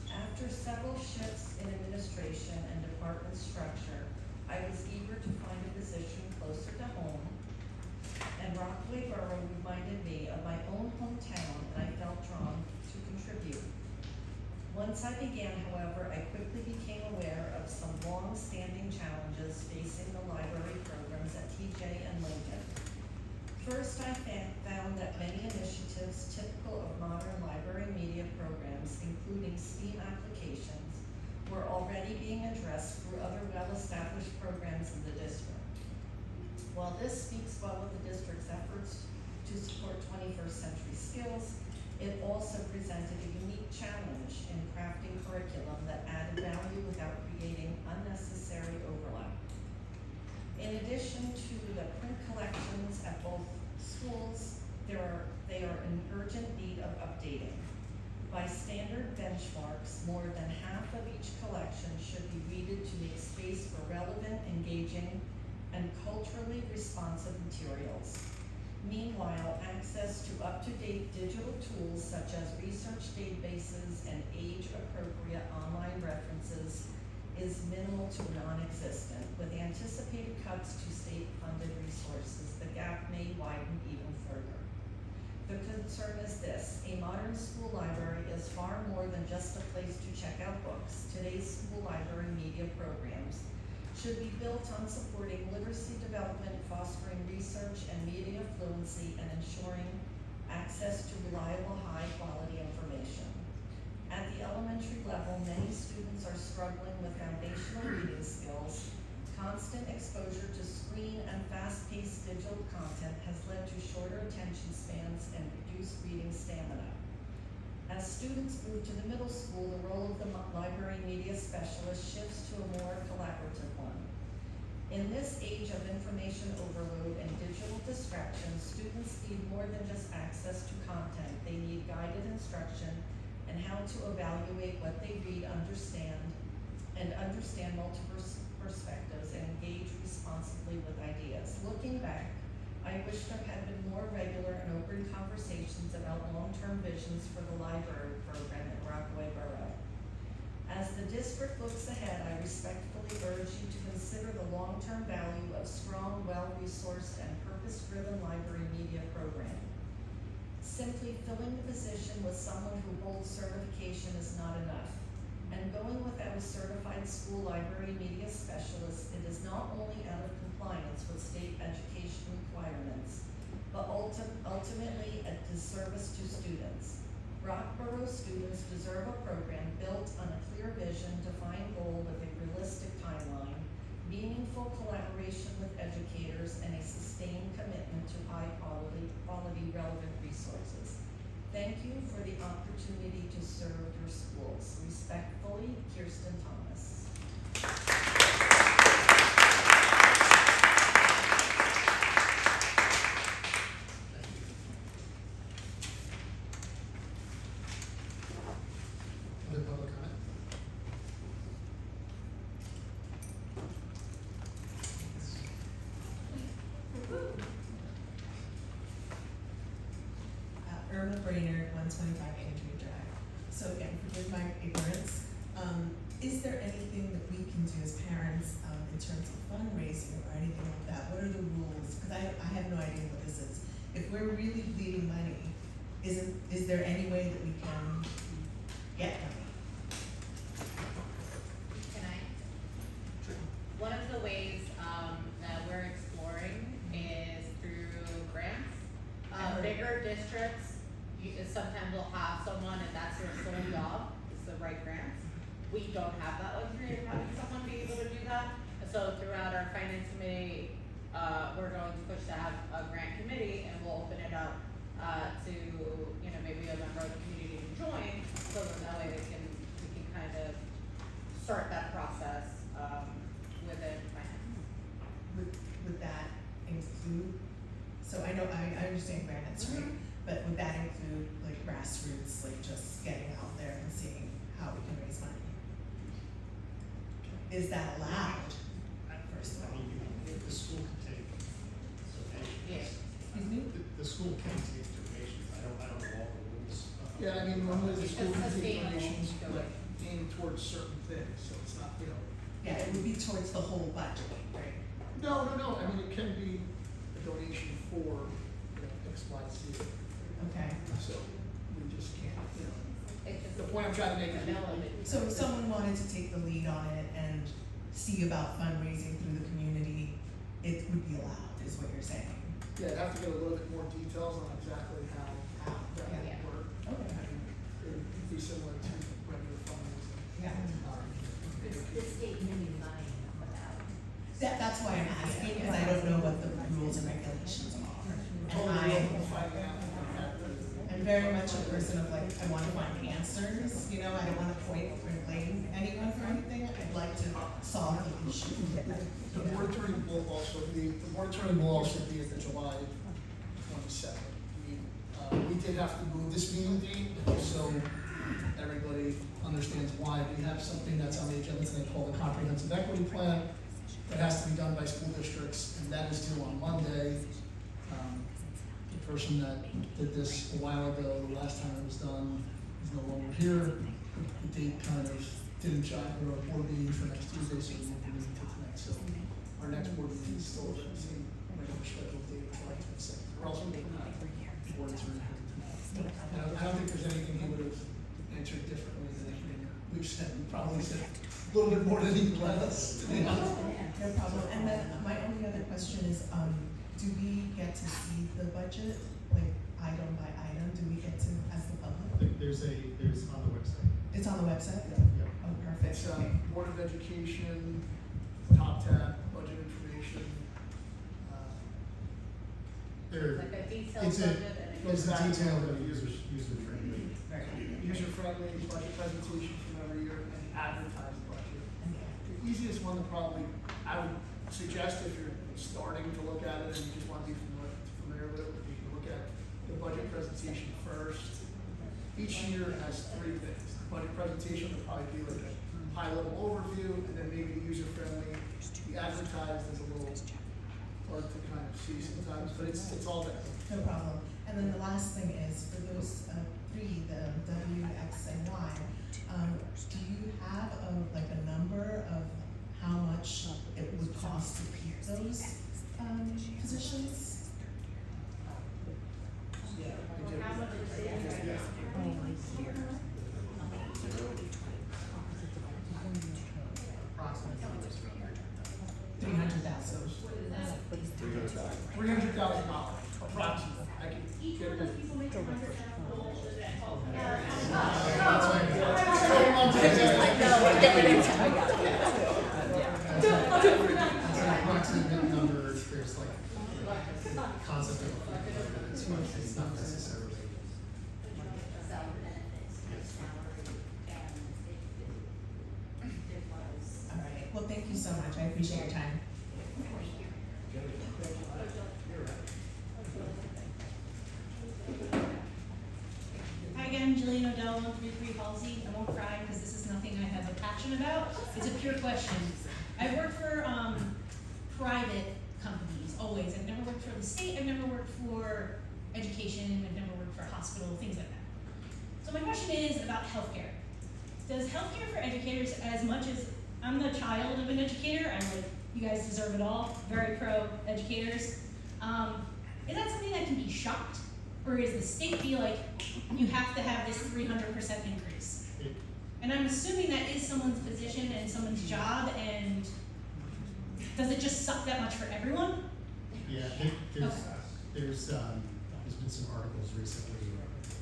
After several shifts in administration and department structure, I was eager to find a position closer to home, and Rockaway Borough reminded me of my own hometown, and I felt drawn to contribute. Once I began, however, I quickly became aware of some long-standing challenges facing the library programs at TJ and Lincoln. First, I found that many initiatives typical of modern library media programs, including STEAM applications, were already being addressed through other well-established programs in the district. While this speaks well of the district's efforts to support 21st century skills, it also presented a unique challenge in crafting curriculum that added value without creating unnecessary overlap. In addition to the print collections at both schools, they are in urgent need of updating. By standard benchmarks, more than half of each collection should be weeded to make space for relevant, engaging, and culturally responsive materials. Meanwhile, access to up-to-date digital tools such as research databases and age-appropriate online references is minimal to non-existent. With anticipated cuts to state-funded resources, the gap may widen even further. The concern is this: a modern school library is far more than just a place to check out books. Today's school library media programs should be built on supporting literacy development, fostering research and media fluency, and ensuring access to reliable, high-quality information. At the elementary level, many students are struggling with foundational reading skills. Constant exposure to screen and fast-paced digital content has led to shorter attention spans and reduced reading stamina. As students move to the middle school, the role of the library media specialist shifts to a more collaborative one. In this age of information overload and digital distraction, students need more than just access to content. They need guided instruction and how to evaluate what they read, understand multiple perspectives, and engage responsibly with ideas. Looking back, I wish there had been more regular and open conversations about long-term visions for the library program in Rockaway Borough. As the district looks ahead, I respectfully urge you to consider the long-term value of strong, well-resourced, and purpose-driven library media program. Simply filling the position with someone who holds certification is not enough. And going without a certified school library media specialist, it is not only out of compliance with state education requirements, but ultimately a disservice to students. Rockborough students deserve a program built on a clear vision, defined goal with a realistic timeline, meaningful collaboration with educators, and a sustained commitment to high quality relevant resources. Thank you for the opportunity to serve your schools. Respectfully, Kirsten Thomas. Other public comment? Irma Brainerd, 125 Andrew Drive. So again, forgive my ignorance. Is there anything that we can do as parents in terms of fundraising or anything like that? What are the rules? Because I have no idea what this is. If we're really bleeding money, is there any way that we can get money? Can I? One of the ways that we're exploring is through grants. Bigger districts, sometimes will have someone and that's their sole job, is to write grants. We don't have that luxury of having someone be able to do that. So throughout our finance committee, we're going to push to have a grant committee, and we'll open it up to maybe a member of the community to join, so that way we can kind of start that process within finance. Would that include? So I know I understand grants, right? But would that include like grassroots, like just getting out there and seeing how we can raise money? Is that allowed? First of all, If the school could take school can take donations, I don't know all the rules. Yeah, I mean, normally the school can take Sustainable donations, but donation. aimed towards certain things, so it's not, you know. Yeah, it would be towards the whole budget, right? No, I mean, it can be a donation for, you know, X, Y, Z. Okay. So we just can't, you know. It's just The point I'm trying to make is, So if someone wanted to take the lead on it and see about fundraising through the community, it would be allowed, is what you're saying? yeah, I'd have to get a little bit more details on exactly how that would Yeah. work. Okay. I mean, it would be similar to regular fundraising. Yeah. The state can be fine without. That's why I'm asking, because I don't know what the rules and regulations are. Totally And open to finding out. I'm very much a person of like, I wanna find answers, you know, I don't wanna point or blame anyone for anything, I'd like to solve the issue. The moratorium will also be at the July 22nd meeting. We did have to move this meeting date, so everybody understands why. We have something that's on the agenda tonight called the Comprehensive Equity Plan that has to be done by school districts, and that is due on Monday. The person that did this a while ago, the last time it was done, is no longer here. The date kind of didn't jive with our board meeting for next Tuesday, so we moved the meeting to tonight. So our next board meeting is still the same regular scheduled date, July 22nd. We're also making board attorney here tonight. And I don't think there's anything he would have answered differently than anything we've said. We probably said a little bit more than he would let us, to be honest. No problem, and then my only other question is, do we get to see the budget, like item by item, do we get to, as the public? There's on the website. It's on the website? Yeah. Oh, perfect, It's okay. Board of Education, top tab, budget information. There, like a detailed it's a, budget and it's a detailed and user friendly. User friendly budget presentation from every year and advertised budget. The easiest one to probably, I would suggest if you're starting to look at it and you just want to be familiar with it, you can look at the budget presentation first. Each year has three things. The budget presentation will probably be like a high level overview, and then maybe the user friendly, the advertised is a little hard to kind of see sometimes, but it's all there. No problem. And then the last thing is, for those three, the W, X, and Y, do you have like a number of how much it would cost to keep those positions? Yeah. how much is it right now? $300,000. $300,000 approximately. I can Each get one of it. those people makes $100,000 goals at 12. It's an approximate number, there's like concept of it's not necessarily. Salary benefits, salary, and it was. All right, well, thank you so much, I appreciate your time. Hi again, Gillian Odell, 133 Halsey. I won't cry because this is nothing I have a passion about. It's a pure question. I've worked for private companies, always. I've never worked for the state, I've never worked for education, I've never worked for a hospital, things like that. So my question is about healthcare. Does healthcare for educators, as much as I'm the child of an educator, I'm like, you guys deserve it all, very pro educators. Is that something that can be shopped? Or is the state be like, you have to have this 300% increase? And I'm assuming that is someone's position and someone's job, and does it just suck that much for everyone? Yeah, there's been some articles recently,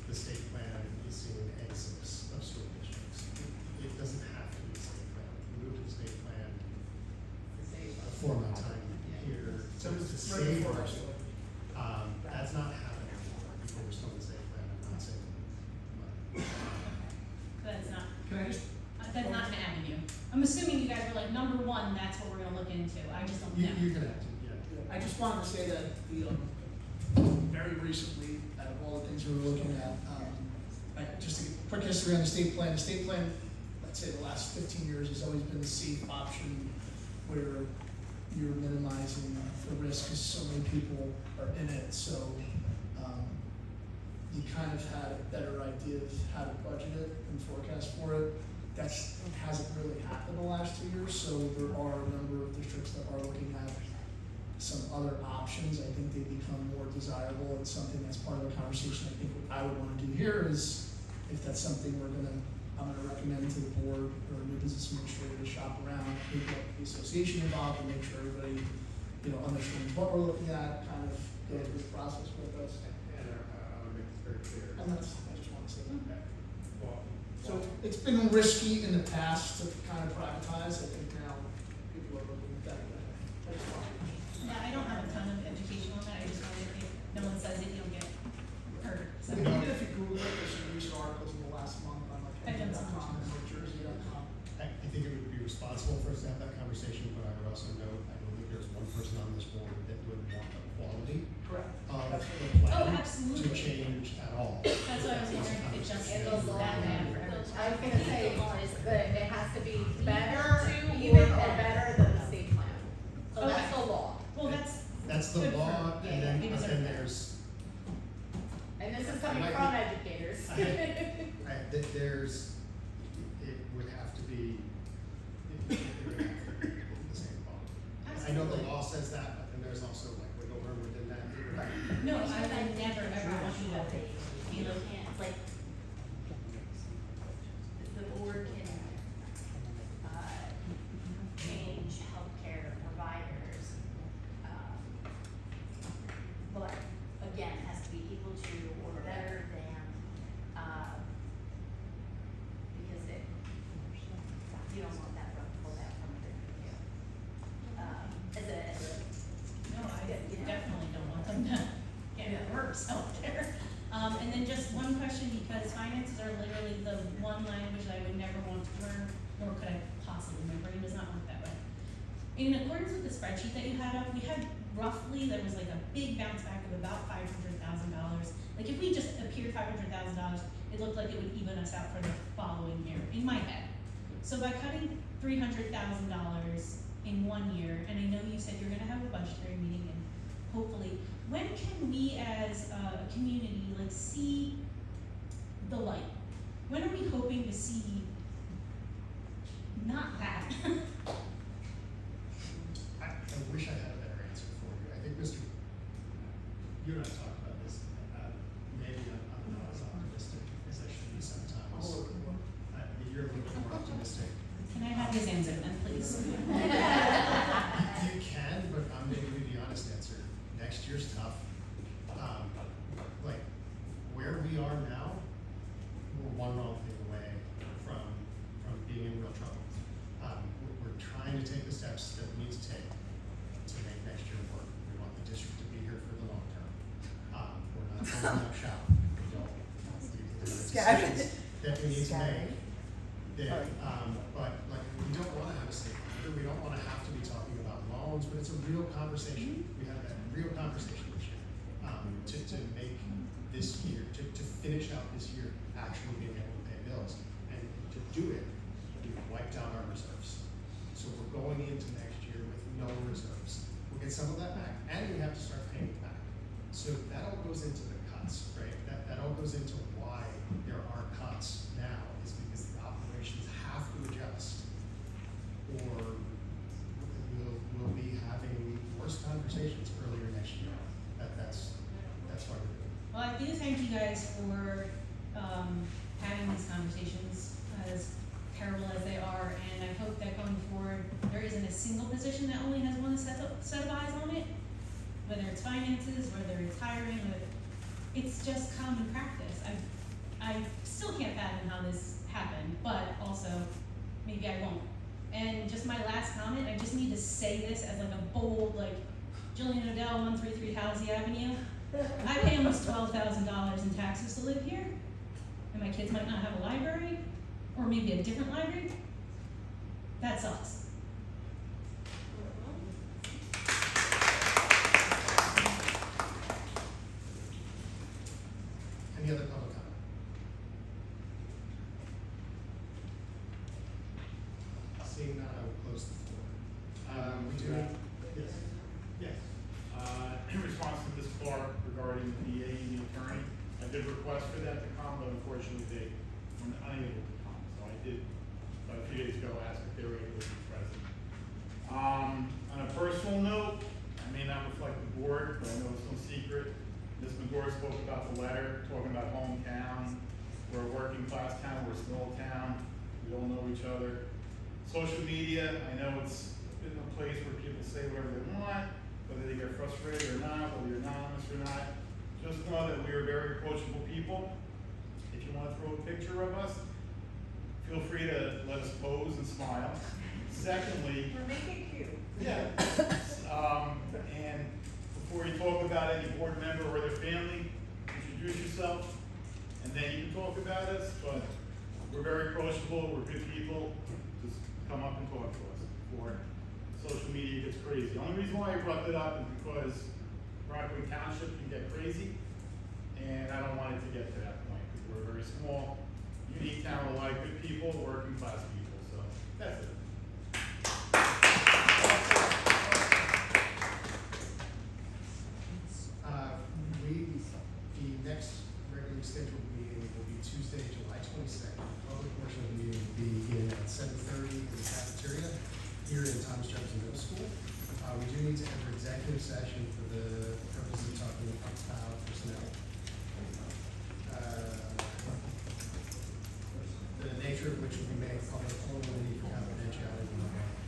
the state plan is seeing an exodus of school districts. It doesn't have to be a state plan, we move to the state plan, for my time here, so it's to save before budget. That's not happening anymore, people are still in the state plan, I'm not saving money. That's not, Can I just, that's not an avenue. I'm assuming you guys were like, number one, that's what we're gonna look into, I just don't know. You're gonna have to, yeah. I just wanted to say that very recently, out of all the things we were looking at, just a quick history on the state plan. The state plan, let's say the last 15 years, has always been the safe option where you're minimizing the risk because so many people are in it. So you kind of had a better idea of how to budget it and forecast for it. Hasn't really happened the last 2 years, so there are a number of districts that are looking at some other options. I think they become more desirable. It's something that's part of the conversation. I think what I would want to do here is, if that's something I'm gonna recommend to the board or new business administrator to shop around, maybe get the association involved and make sure everybody, understands what we're looking at, kind of go through this process with us. And I want to make this very clear. And I just want to say that. Well, So it's been risky in the past to kind of privatize. I think now people are looking at that. That's fine. Yeah, I don't have a ton of education on that, I just wanted, if no one says it, you'll get hurt, so. Even if you Google it, there's some recent articles in the last month on like I've done some NJ.com and NewJersey.com. I think it would be responsible for us to have that conversation, but I would also note, I don't think there's one person on this board that would want the quality Correct. of That's the Oh, plan to absolutely. change at all. That's why I was wondering if it just And the is law, that bad for everyone. I was gonna say, it has to be better, even or better than the state plan. So that's the law. Well, That's the good for- law, yeah, and then, we but deserve then that. there's, And this is coming might from be- educators. it would have to be, it would have to be the same law. I know the law says that, but then there's also like wiggle room within that. It would have to- No, I would never ever want you to You feel can't, like, the board can, change healthcare providers, but again, it has to be equal to or better than, because you don't want that rug pulled out from underneath you. No, I definitely don't want them to get worse out there. And then just one question, because finances are literally the one language that I would never want to learn, nor could I possibly, my brain does not work that way. In accordance with the spreadsheet that you had up, we had roughly, there was like a big bounce back of about $500,000. Like if we just appeared $500,000, it looked like it would even us out for the following year, in my head. So by cutting $300,000 in 1 year, and I know you said you're gonna have a budgetary meeting and hopefully, when can we as a community like see the light? When are we hoping to see not that? I wish I had a better answer for you. I think you and I talked about this, maybe I'm not as optimistic as I should be sometimes. You're a little bit more optimistic. Can I have his answer then, please? You can, but I'm gonna give you the honest answer. Next year's tough. Like, where we are now, we're one wrong thing away from being in real trouble. We're trying to take the steps that we need to take to make next year work. We want the district to be here for the long term. We're not closing up shop. We don't. There's decisions that we need to make. But like, we don't wanna have a safe harbor. We don't wanna have to be talking about loans, but it's a real conversation. We have that real conversation this year. To make this year, to finish out this year, actually being able to pay bills. And to do it, we've wiped out our reserves. So we're going into next year with no reserves. We'll get some of that back, and we have to start paying it back. So that all goes into the cuts, right? That all goes into why there are cuts now, is because the operations have to adjust, or we'll be having worse conversations earlier next year. That's why we're doing it. Well, I do thank you guys for having these conversations, as terrible as they are, and I hope that going forward, there isn't a single position that only has one set of eyes on it, whether it's finances, whether it's hiring, it's just common practice. I still can't fathom how this happened, but also, maybe I won't. And just my last comment, I just need to say this as like a bold, like, Gillian Odell, 133 Halsey Avenue. I pay almost $12,000 in taxes to live here, and my kids might not have a library, or maybe a different library. That sucks. Any other public comment? Seeing none, I will close the floor. We do, yes. Yes. In response to this part regarding the AE attorney, I did request request for them to come, but unfortunately they were unable to come. So I did, about a few days ago, ask if they were able to be present. On a personal note, I may not reflect the board, but I know it's no secret. Ms. McGore spoke about the letter, talking about hometown. We're a working class town, we're a small town, we all know each other. Social media, I know it's been a place where people say whatever they want, whether they get frustrated or not, whether you're anonymous or not. Just know that we are very approachable people. If you want to throw a picture of us, feel free to let us pose and smile. Secondly, We're making it cute. yeah. And before you talk about any board member or their family, introduce yourself, and then you can talk about us. But we're very approachable. We're good people. Just come up and talk to us before social media gets crazy. The only reason why I brought that up is because Rockaway Township can get crazy, and I don't want it to get to that point because we're a very small, unique town with a lot of good people, working class people. So that's it. The next regularly scheduled meeting will be Tuesday, July 22nd. The public portion of the meeting will begin at 7:30 in the cafeteria here in Thomas Jefferson Middle School. We do need to enter executive session for the purpose of talking about personnel. The nature of which will be made public only for confidentiality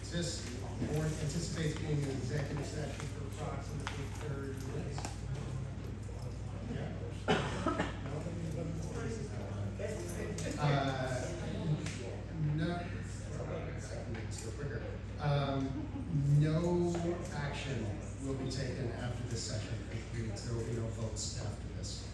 exists. The board anticipates being in executive session for approximately 30 minutes. No action will be taken after this session concludes. There will be no votes after this.